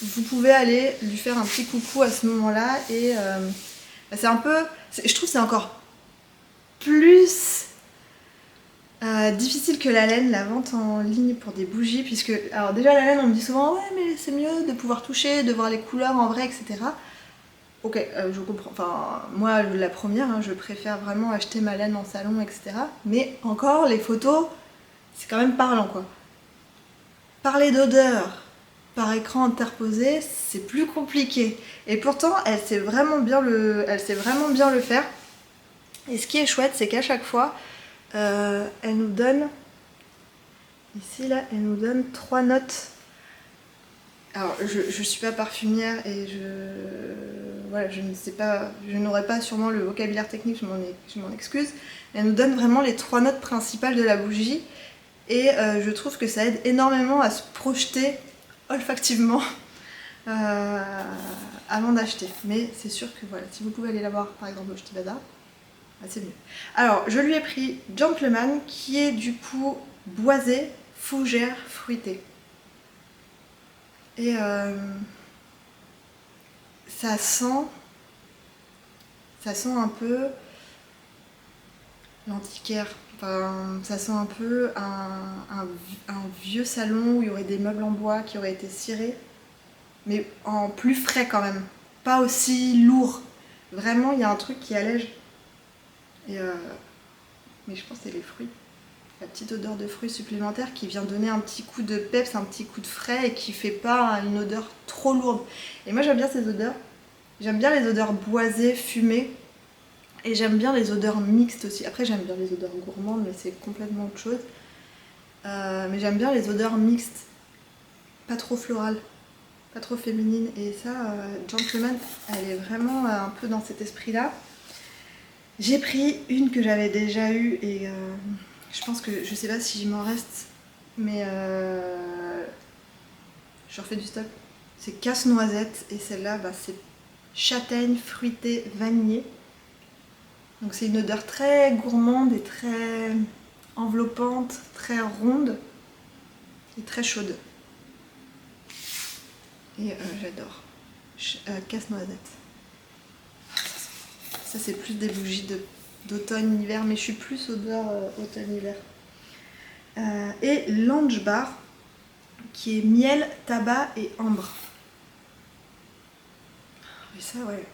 vous pouvez aller lui faire un petit coucou à ce moment-là, et c'est un peu... Je trouve que c'est encore plus... difficile que la laine, la vente en ligne pour des bougies, puisque, alors déjà la laine on me dit souvent ouais mais c'est mieux de pouvoir toucher, de voir les couleurs en vrai, etc. Ok, je comprends, enfin moi la première, hein, je préfère vraiment acheter ma laine en salon, etc. Mais encore les photos, c'est quand même parlant quoi. Parler d'odeur par écran interposé, c'est plus compliqué. Et pourtant elle sait vraiment bien le faire. Et ce qui est chouette, c'est qu'à chaque fois, elle nous donne, ici là, elle nous donne 3 notes. Alors je suis pas parfumière et voilà, je ne sais pas, je n'aurai pas sûrement le vocabulaire technique, je m'en excuse. Elle nous donne vraiment les 3 notes principales de la bougie, et je trouve que ça aide énormément à se projeter olfactivement avant d'acheter. Mais c'est sûr que voilà, si vous pouvez aller la voir par exemple au Ch'ti Bazar, c'est mieux. Alors, je lui ai pris Gentleman, qui est du coup boisé, fougère, fruité. Et ça sent un peu l'antiquaire. Enfin, ça sent un peu un vieux salon où il y aurait des meubles en bois qui auraient été cirés, mais en plus frais quand même. Pas aussi lourd. Vraiment, il y a un truc qui allège. Et mais je pense que c'est les fruits. La petite odeur de fruits supplémentaire qui vient donner un petit coup de peps, un petit coup de frais, et qui fait pas une odeur trop lourde. Et moi j'aime bien ces odeurs. J'aime bien les odeurs boisées, fumées. Et j'aime bien les odeurs mixtes aussi. Après j'aime bien les odeurs gourmandes, mais c'est complètement autre chose. Mais j'aime bien les odeurs mixtes. Pas trop florales, pas trop féminines. Et ça, Gentleman, elle est vraiment un peu dans cet esprit-là. J'ai pris une que j'avais déjà eue, et je pense que, je sais pas si m'en reste, mais je refais du stock. C'est casse-noisette, et celle-là, bah, c'est châtaigne, fruité, vanillé. Donc c'est une odeur très gourmande et très enveloppante, très ronde et très chaude. Et j'adore. Casse-noisette. Ça c'est plus des bougies d'automne-hiver, mais je suis plus odeur automne-hiver. Et Lounge Bar, qui est miel, tabac et ambre. Et ça, ouais.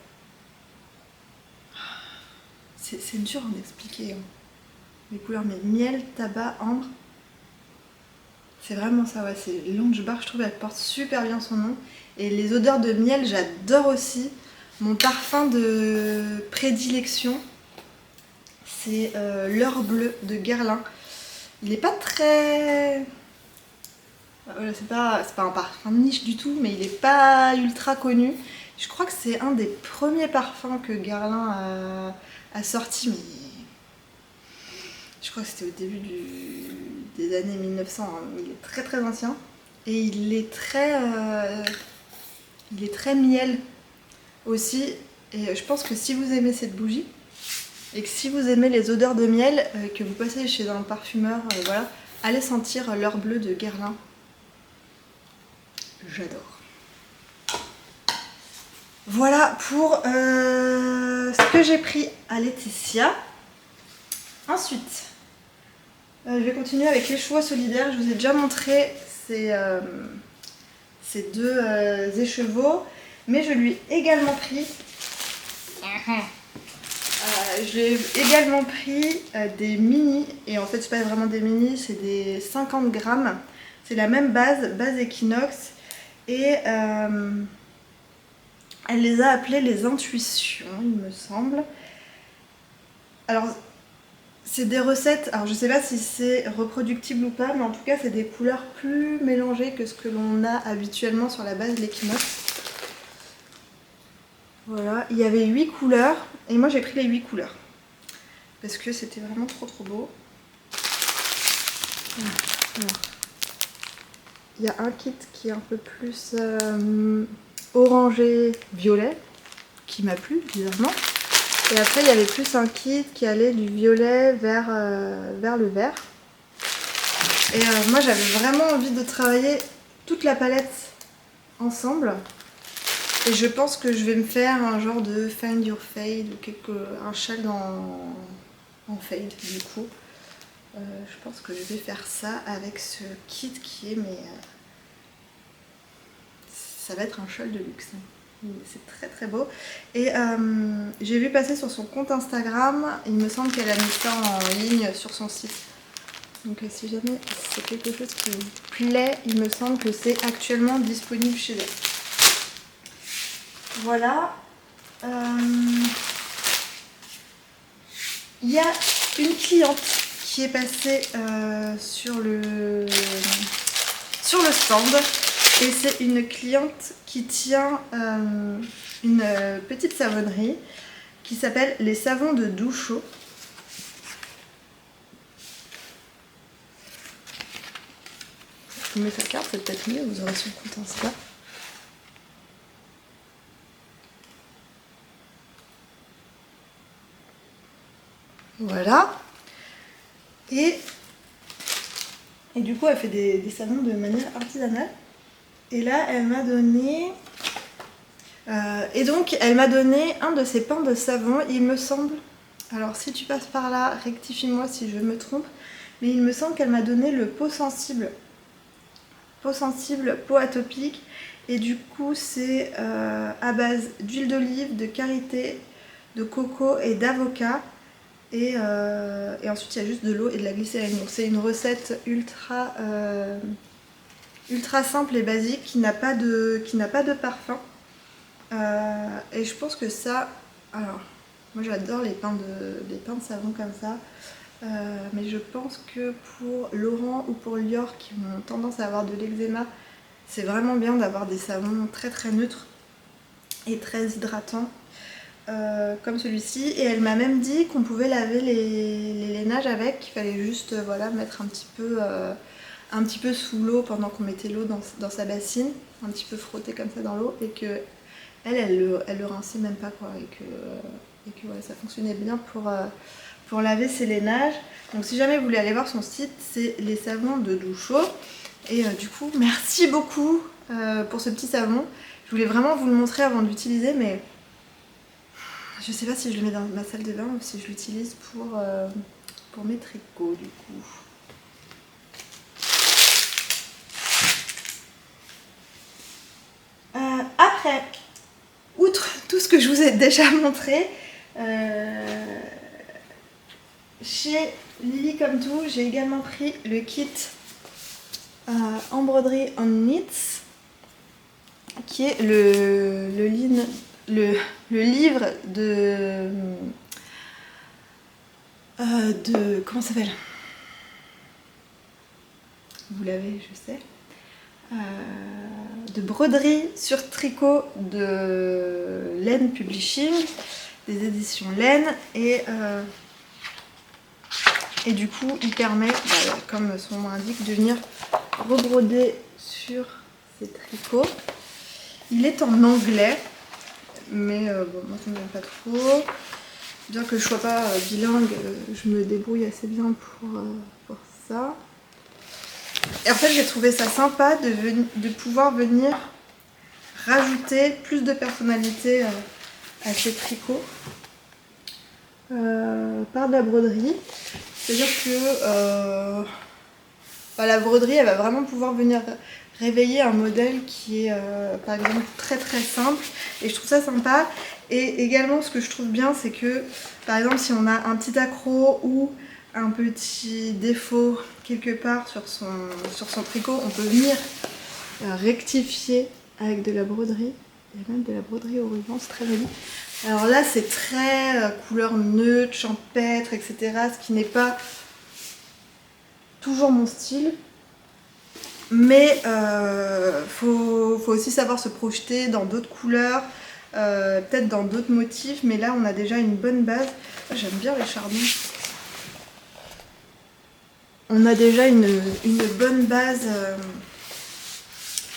C'est dur à expliquer les couleurs, mais miel, tabac, ambre. C'est vraiment ça, ouais. C'est Lounge Bar, je trouve qu'elle porte super bien son nom. Et les odeurs de miel, j'adore aussi. Mon parfum de prédilection, c'est l'heure bleue de Guerlain. Il n'est pas très... c'est pas un parfum de niche du tout, mais il n'est pas ultra connu. Je crois que c'est un des premiers parfums que Guerlain a sorti, mais je crois que c'était au début des années 1900. Hein. Il est très très ancien, et il est très miel aussi. Et je pense que si vous aimez cette bougie, et que si vous aimez les odeurs de miel, que vous passez chez un parfumeur, voilà, allez sentir l'heure bleue de Guerlain. J'adore. Voilà pour ce que j'ai pris à Laetitia. Ensuite, je vais continuer avec les choix solidaires. Je vous ai déjà montré ces 2 écheveaux, mais je lui ai également pris... je lui ai également pris des mini, et en fait c'est pas vraiment des mini, c'est des 50 grammes. C'est la même base Equinox, et elle les a appelées les intuitions, il me semble. Alors c'est des recettes, alors je sais pas si c'est reproductible ou pas, mais en tout cas c'est des couleurs plus mélangées que ce que l'on a habituellement sur la base de l'Equinox. Voilà, il y avait 8 couleurs, et moi j'ai pris les 8 couleurs. parce que c'était vraiment trop beau. Alors, il y a un kit qui est un peu plus orangé violet qui m'a plu bizarrement, et après il y avait plus un kit qui allait du violet vers le vert. Et moi j'avais vraiment envie de travailler toute la palette ensemble, et je pense que je vais me faire un genre de Find Your Fade ou un châle en fade du coup. Je pense que je vais faire ça avec ce kit qui est ça va être un châle de luxe. C'est très beau. Et j'ai vu passer sur son compte Instagram, il me semble qu'elle a mis ça en ligne sur son site. Donc si jamais c'est quelque chose qui vous plaît, il me semble que c'est actuellement disponible chez elle. Voilà. Il y a une cliente qui est passée sur le stand, et c'est une cliente qui tient une petite savonnerie qui s'appelle les savons de Douchot. Je vous mets sa carte, c'est peut-être mieux, vous aurez son compte Insta. Voilà. Et du coup, elle fait des savons de manière artisanale. Et là, elle m'a donné... elle m'a donné un de ses pains de savon, il me semble... Alors, si tu passes par là, rectifie-moi si je me trompe. Mais il me semble qu'elle m'a donné le peau sensible. Peau sensible, peau atopique. Et du coup, c'est à base d'huile d'olive, de karité, de coco et d'avocat. Et ensuite, il y a juste de l'eau et de la glycérine. Donc, c'est une recette ultra simple et basique qui n'a pas de parfum. Et je pense que ça... Alors, moi j'adore les pains de savon comme ça. Mais je pense que pour Laurent ou pour Lior qui ont tendance à avoir de l'eczéma, c'est vraiment bien d'avoir des savons très neutres et très hydratants comme celui-ci. Et elle m'a même dit qu'on pouvait laver les lainages avec, qu'il fallait juste voilà, mettre un petit peu sous l'eau pendant qu'on mettait l'eau dans sa bassine, un petit peu frotter comme ça dans l'eau, et que elle le rinçait même pas quoi, et que ouais, ça fonctionnait bien pour laver ses lainages. Donc si jamais vous voulez aller voir son site, c'est les savons de Douchot. Et du coup, merci beaucoup pour ce petit savon. Je voulais vraiment vous le montrer avant de l'utiliser, mais je sais pas si je le mets dans ma salle de bain ou si je l'utilise pour mes tricots du coup. Après, outre tout ce que je vous ai déjà montré, chez Lily Comme Tout, j'ai également pris le kit Embroidery on Knits, qui est le livre de comment ça s'appelle? Vous l'avez, je sais. De broderie sur tricot de Laine Publishing, des éditions Laine, et du coup il permet, comme son nom l'indique, de venir rebroder sur ces tricots. Il est en anglais, mais bon, moi ça me gêne pas trop. Bien que je sois pas bilingue, je me débrouille assez bien pour ça. Et en fait, j'ai trouvé ça sympa de pouvoir venir rajouter plus de personnalité à ces tricots par de la broderie. C'est-à-dire que la broderie, elle va vraiment pouvoir venir réveiller un modèle qui est par exemple très simple, et je trouve ça sympa. Et également, ce que je trouve bien, c'est que par exemple, si on a un petit accroc ou un petit défaut quelque part sur son tricot, on peut venir rectifier avec de la broderie. Il y a même de la broderie au ruban, c'est très joli. Alors là, c'est très couleur neutre, champêtre, etc. Ce qui n'est pas toujours mon style. Mais faut aussi savoir se projeter dans d'autres couleurs. peut-être dans d'autres motifs, mais là on a déjà une bonne base. J'aime bien les chardons. On a déjà une bonne base,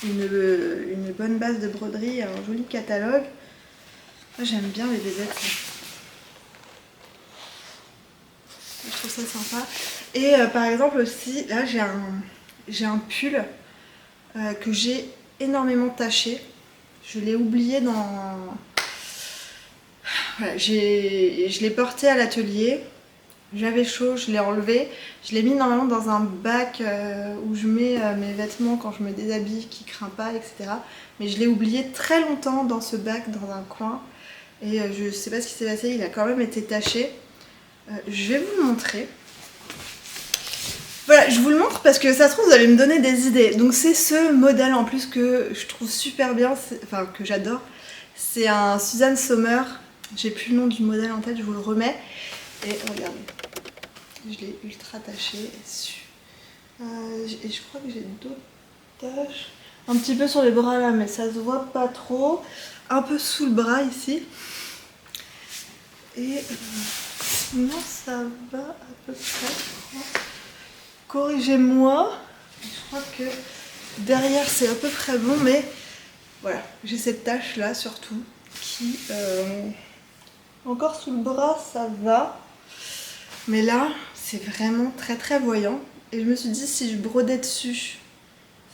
une bonne base de broderie, un joli catalogue. J'aime bien les bébêtes. Je trouve ça sympa. Et par exemple aussi, là j'ai un pull que j'ai énormément taché. Je l'ai oublié dans... Voilà, je l'ai porté à l'atelier. J'avais chaud, je l'ai enlevé. Je l'ai mis normalement dans un bac où je mets mes vêtements quand je me déshabille, qui craint pas, etc. Mais je l'ai oublié très longtemps dans ce bac, dans un coin. Et je sais pas ce qui s'est passé, il a quand même été taché. Je vais vous le montrer. Voilà, je vous le montre parce que ça se trouve vous allez me donner des idées. Donc c'est ce modèle en plus que je trouve super bien, enfin que j'adore. C'est un Suzanne Sommer. J'ai plus le nom du modèle en tête, je vous le remets. Et regardez, je l'ai ultra taché. Et je crois que j'ai d'autres taches. Un petit peu sur les bras là, mais ça se voit pas trop. Un peu sous le bras ici. Et sinon ça va à peu près. Corrigez-moi. Je crois que derrière c'est à peu près bon, mais voilà, j'ai cette tache là surtout qui encore sous le bras ça va, mais là c'est vraiment très très voyant. Et je me suis dit si je brodais dessus,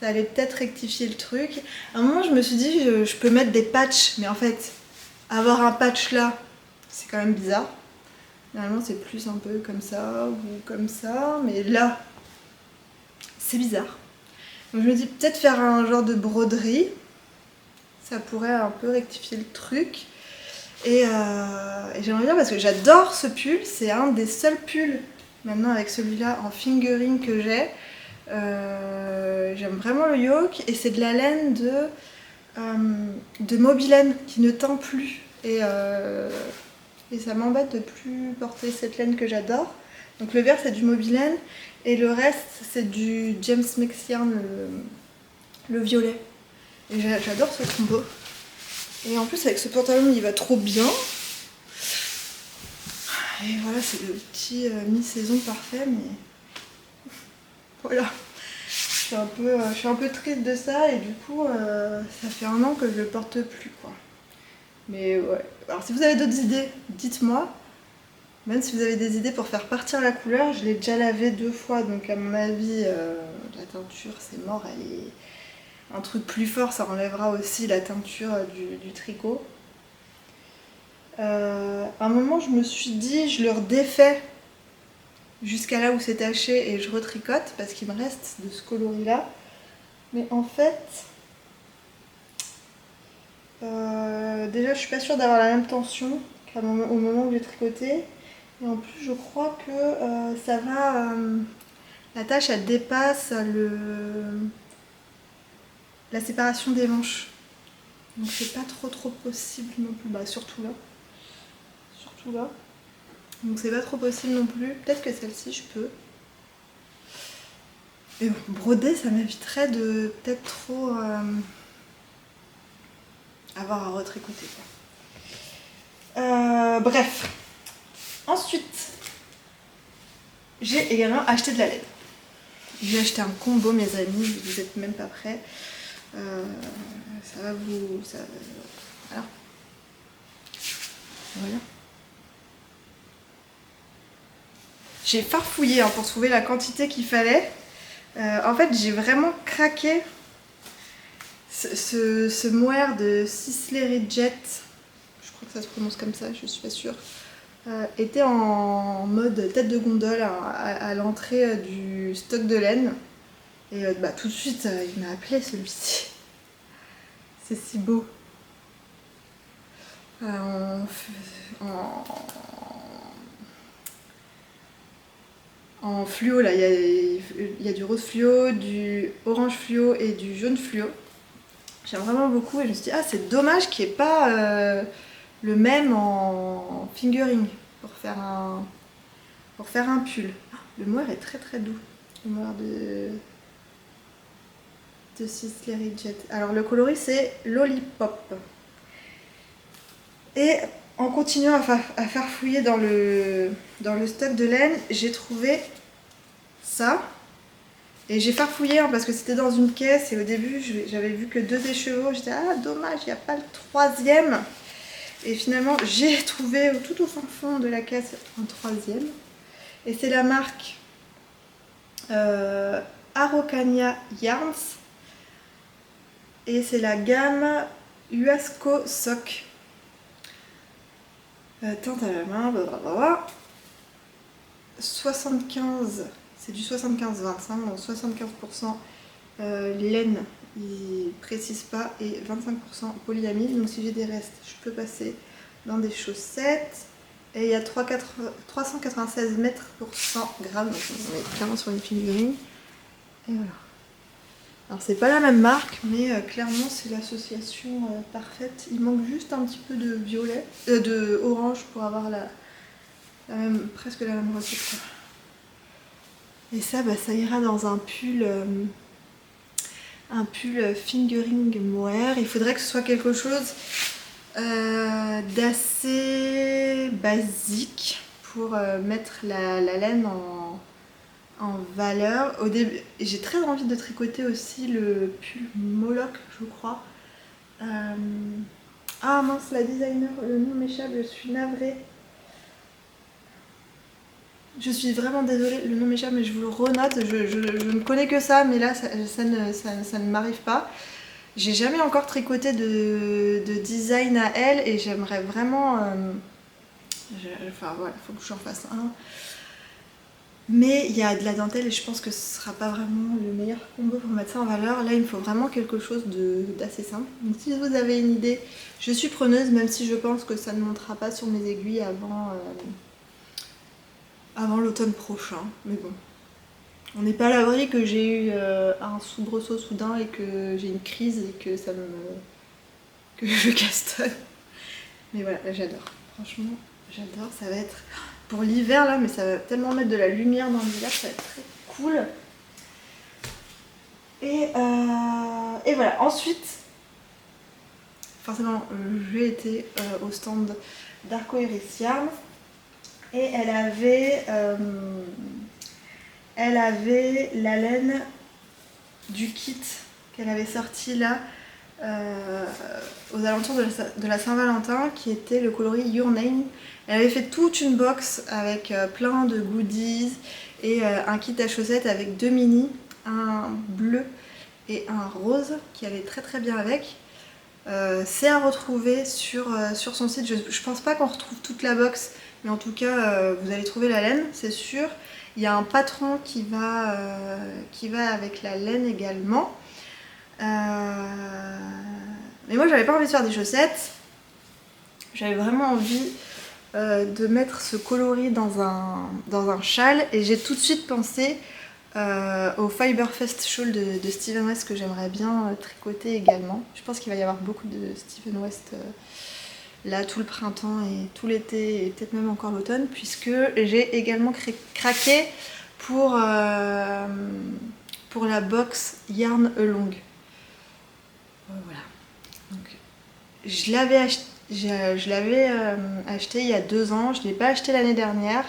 ça allait peut-être rectifier le truc. À un moment je me suis dit je peux mettre des patchs, mais en fait avoir un patch là c'est quand même bizarre. Normalement c'est plus un peu comme ça ou comme ça, mais là c'est bizarre. Donc je me dis peut-être faire un genre de broderie, ça pourrait un peu rectifier le truc. Et j'aimerais bien parce que j'adore ce pull, c'est un des seuls pulls maintenant avec celui-là en fingering que j'ai. J'aime vraiment le yoke et c'est de la laine de mobilène qui ne teint plus. Et ça m'embête de plus porter cette laine que j'adore. Donc le vert c'est du mobilène et le reste c'est du James Mexian, le violet. Et j'adore ce combo. Et en plus avec ce pantalon il va trop bien. Et voilà, c'est le petit mi-saison parfait, mais voilà. Je suis un peu triste de ça et du coup ça fait 1 an que je le porte plus quoi. Mais ouais. Alors si vous avez d'autres idées, dites-moi. Même si vous avez des idées pour faire partir la couleur, je l'ai déjà lavé 2 fois, donc à mon avis, la teinture c'est mort, elle est... Un truc plus fort, ça enlèvera aussi la teinture du tricot. À un moment, je me suis dit, je le redéfais jusqu'à là où c'est taché et je retricote parce qu'il me reste de ce coloris-là. Mais en fait, déjà, je suis pas sûre d'avoir la même tension au moment où j'ai tricoté. Et en plus, je crois que ça va... la tâche, elle dépasse la séparation des manches. Donc c'est pas trop possible non plus. Bah surtout là. Surtout là. Donc c'est pas trop possible non plus. Peut-être que celle-ci, je peux. Mais bon, broder, ça m'éviterait de peut-être trop avoir à retricoter. Bref. Ensuite, j'ai également acheté de la laine. J'ai acheté un combo, mes amis, vous êtes même pas prêts. Ça va vous... Voilà. Voilà. J'ai farfouillé pour trouver la quantité qu'il fallait. En fait, j'ai vraiment craqué ce mohair de Sisley Jet. Je crois que ça se prononce comme ça, je suis pas sûre. Était en mode tête de gondole à l'entrée du stock de laine. Et tout de suite, il m'a appelé celui-ci. C'est si beau. En fluo, là, il y a du rose fluo, du orange fluo et du jaune fluo. J'aime vraiment beaucoup et je me suis dit, ah, c'est dommage qu'il n'y ait pas le même en fingering pour faire un pull. Le mohair est très doux. Le mohair de Sisley Jet. Alors le coloris c'est Lollipop. Et en continuant à farfouiller dans le stock de laine, j'ai trouvé ça. Et j'ai farfouillé parce que c'était dans une caisse et au début j'avais vu que 2 écheveaux. J'étais ah dommage, il n'y a pas le 3e. Et finalement j'ai trouvé tout au fond de la caisse un 3e. Et c'est la marque Araucania Yarns. Et c'est la gamme Huasco Sock. Tente à la main, blablabla. 75, c'est du 75-25, donc 75% laine, il précise pas, et 25% polyamide. Donc si j'ai des restes, je peux passer dans des chaussettes. Et il y a 396 mètres pour 100 grammes, donc on est clairement sur une figurine. Et voilà. Alors c'est pas la même marque, mais clairement c'est l'association parfaite. Il manque juste un petit peu de violet, de orange pour avoir presque la même recette. Et ça, ça ira dans un pull fingering mohair. Il faudrait que ce soit quelque chose d'assez basique pour mettre la laine en valeur. Au début, j'ai très envie de tricoter aussi le pull Moloch, je crois. Ah mince, la designer, le nom m'échappe, je suis navrée. Je suis vraiment désolée, le nom m'échappe, mais je vous le renote. Je ne connais que ça, mais là, ça ne m'arrive pas. J'ai jamais encore tricoté de design à elle et j'aimerais vraiment... enfin voilà, il faut que j'en fasse un. Mais il y a de la dentelle et je pense que ce sera pas vraiment le meilleur combo pour mettre ça en valeur. Là, il me faut vraiment quelque chose d'assez simple. Donc si vous avez une idée, je suis preneuse, même si je pense que ça ne montera pas sur mes aiguilles avant l'automne prochain. Mais bon, on n'est pas à l'abri que j'ai eu un soubresaut soudain et que j'ai une crise et que que je castagne. Mais voilà, j'adore. Franchement, j'adore. Ça va être pour l'hiver là, mais ça va tellement mettre de la lumière dans l'hiver, ça va être très cool. Et voilà. Ensuite, forcément, j'ai été au stand d'Arco Iris Yarn et elle avait la laine du kit qu'elle avait sorti là aux alentours de la Saint-Valentin, qui était le coloris Your Name. Elle avait fait toute une box avec plein de goodies et un kit à chaussettes avec 2 mini, un bleu et un rose qui allait très très bien avec. C'est à retrouver sur son site. Je pense pas qu'on retrouve toute la box, mais en tout cas vous allez trouver la laine, c'est sûr. Il y a un patron qui va avec la laine également. Mais moi j'avais pas envie de faire des chaussettes. J'avais vraiment envie de mettre ce coloris dans un châle et j'ai tout de suite pensé au Fiberfest Shawl de Steven West que j'aimerais bien tricoter également. Je pense qu'il va y avoir beaucoup de Steven West là tout le printemps et tout l'été et peut-être même encore l'automne, puisque j'ai également craqué pour la box Yarn Along. Voilà. Donc, je l'avais acheté il y a 2 ans, je ne l'ai pas acheté l'année dernière.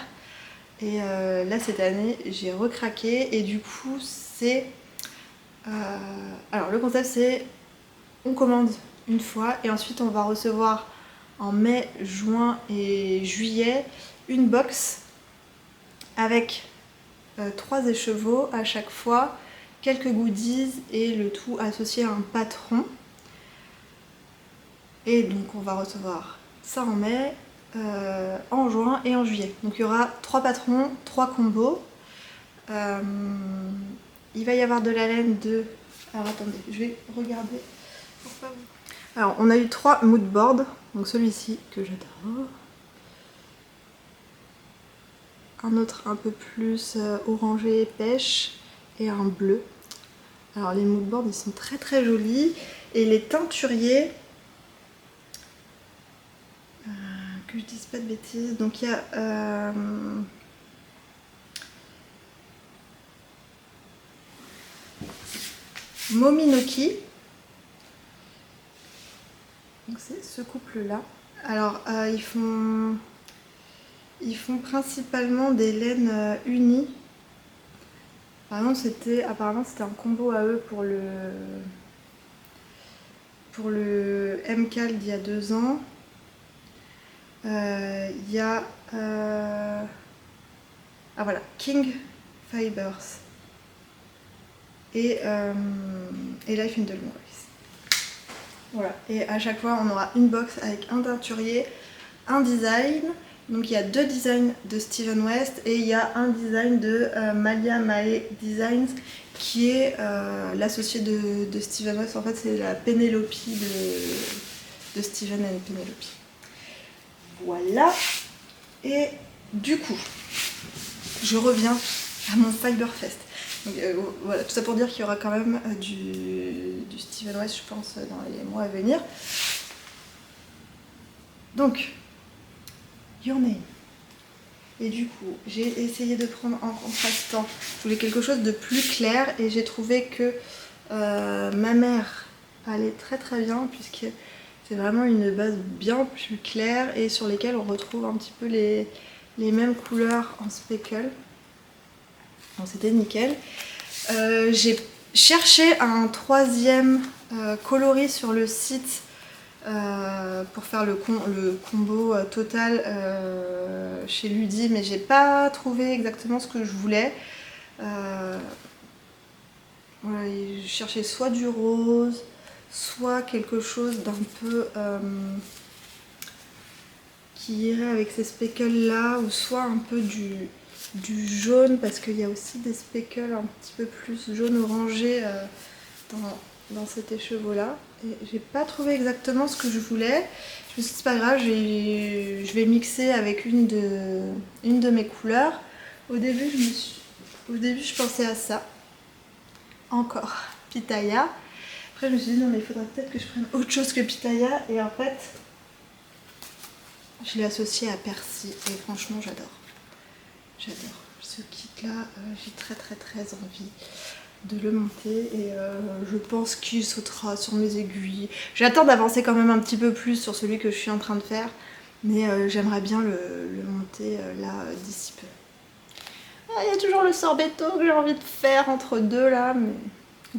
Et là cette année j'ai recraqué et du coup c'est... alors le concept c'est on commande une fois et ensuite on va recevoir en mai, juin et juillet une box avec 3 écheveaux à chaque fois, quelques goodies et le tout associé à un patron. Et donc on va recevoir ça en mai, en juin et en juillet. Donc il y aura 3 patrons, 3 combos. Il va y avoir de la laine de... Alors attendez, je vais regarder. Alors on a eu 3 mood boards. Donc celui-ci que j'adore. Un autre un peu plus orangé pêche et un bleu. Alors les mood boards ils sont très très jolis. Et les teinturiers... que je dise pas de bêtises. Donc il y a... Mominoki, donc c'est ce couple là, Alors ils font principalement des laines unies. Apparemment c'était un combo à eux pour le MCAL d'il y a 2 ans. Il y a King Fibers et Life in the Long Race. Voilà, et à chaque fois on aura une box avec un teinturier, un design. Donc il y a 2 designs de Steven West et il y a un design de Malia Mae Designs qui est l'associé de Steven West. En fait c'est la Penelope de Steven et Penelope. Voilà, et du coup je reviens à mon Fiberfest. Donc, voilà, tout ça pour dire qu'il y aura quand même du Steven West, je pense, dans les mois à venir. Donc, Your Name. Et du coup, j'ai essayé de prendre en contrastant. Je voulais quelque chose de plus clair et j'ai trouvé que ma mère allait très très bien puisque c'est vraiment une base bien plus claire et sur lesquelles on retrouve un petit peu les mêmes couleurs en speckle. Donc c'était nickel. J'ai cherché un 3e coloris sur le site pour faire le combo total chez Ludi, mais j'ai pas trouvé exactement ce que je voulais. Voilà, je cherchais soit du rose, soit quelque chose d'un peu qui irait avec ces speckles là, ou soit un peu du jaune, parce qu'il y a aussi des speckles un petit peu plus jaune orangé dans cet écheveau là. Et j'ai pas trouvé exactement ce que je voulais. Je me suis dit c'est pas grave, je vais mixer avec une de mes couleurs. Au début je pensais à ça. Encore Pitaya. Après je me suis dit non mais il faudrait peut-être que je prenne autre chose que Pitaya, et en fait je l'ai associé à Percy et franchement j'adore. J'adore ce kit là, j'ai très envie de le monter et je pense qu'il sautera sur mes aiguilles. J'attends d'avancer quand même un petit peu plus sur celui que je suis en train de faire, mais j'aimerais bien le monter là d'ici peu. Ah, il y a toujours le sorbetto que j'ai envie de faire entre deux là, mais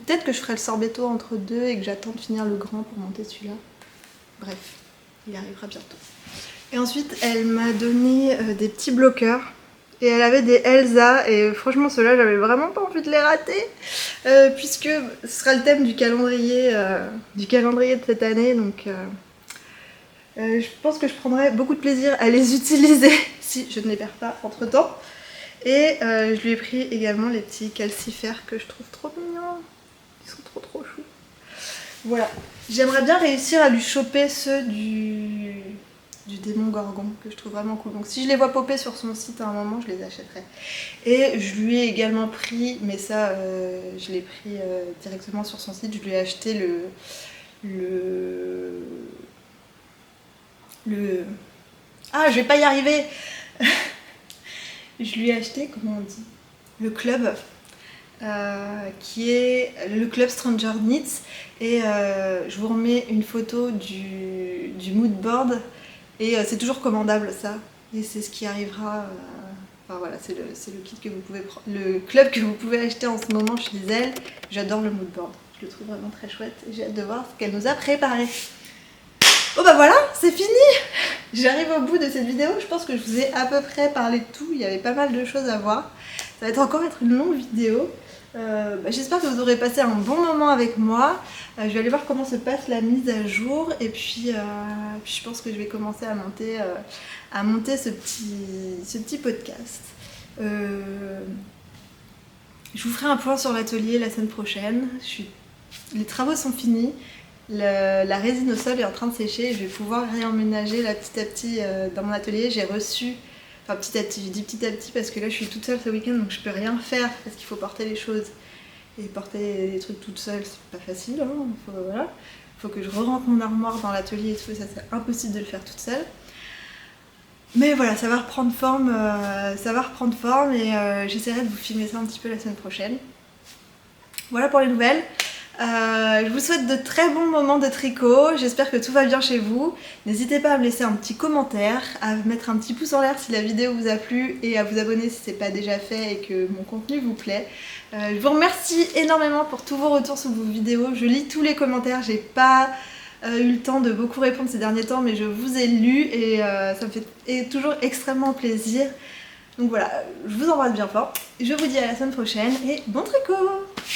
peut-être que je ferai le sorbetto entre deux et que j'attends de finir le grand pour monter celui-là. Bref, il arrivera bientôt. Et ensuite elle m'a donné des petits bloqueurs. Et elle avait des Elsa, et franchement ceux-là j'avais vraiment pas envie de les rater, puisque ce sera le thème du calendrier de cette année, donc je pense que je prendrai beaucoup de plaisir à les utiliser si je ne les perds pas entre temps. Et je lui ai pris également les petits calcifères que je trouve trop mignons, ils sont trop choux. Voilà, j'aimerais bien réussir à lui choper ceux du démon gorgon que je trouve vraiment cool. Donc si je les vois popper sur son site à un moment, je les achèterai. Et je lui ai également pris, mais ça je l'ai pris directement sur son site, je lui ai acheté Ah, je vais pas y arriver. Je lui ai acheté, comment on dit, le club, qui est le club Stranger Knits, et je vous remets une photo du mood board. Et c'est toujours commandable ça, et c'est ce qui arrivera, enfin voilà, c'est le kit que vous pouvez prendre, le club que vous pouvez acheter en ce moment chez elle. J'adore le moodboard, je le trouve vraiment très chouette et j'ai hâte de voir ce qu'elle nous a préparé. Bon bah voilà, c'est fini. J'arrive au bout de cette vidéo, je pense que je vous ai à peu près parlé de tout, il y avait pas mal de choses à voir. Ça va encore être une longue vidéo. J'espère que vous aurez passé un bon moment avec moi. Je vais aller voir comment se passe la mise à jour et puis je pense que je vais commencer à monter ce petit podcast. Je vous ferai un point sur l'atelier la semaine prochaine. Les travaux sont finis. La résine au sol est en train de sécher et je vais pouvoir réemménager là petit à petit dans mon atelier. J'ai reçu... Enfin petit à petit, je dis petit à petit parce que là je suis toute seule ce week-end donc je peux rien faire parce qu'il faut porter les choses. Et porter les trucs toute seule c'est pas facile, hein. Faut que je re-rentre mon armoire dans l'atelier et tout, et ça c'est impossible de le faire toute seule. Mais voilà, ça va reprendre forme et j'essaierai de vous filmer ça un petit peu la semaine prochaine. Voilà pour les nouvelles. Je vous souhaite de très bons moments de tricot, j'espère que tout va bien chez vous. N'hésitez pas à me laisser un petit commentaire, à mettre un petit pouce en l'air si la vidéo vous a plu et à vous abonner si ce n'est pas déjà fait et que mon contenu vous plaît. Je vous remercie énormément pour tous vos retours sur vos vidéos, je lis tous les commentaires, j'ai pas eu le temps de beaucoup répondre ces derniers temps mais je vous ai lu et ça me fait toujours extrêmement plaisir. Donc voilà, je vous embrasse bien fort, je vous dis à la semaine prochaine et bon tricot!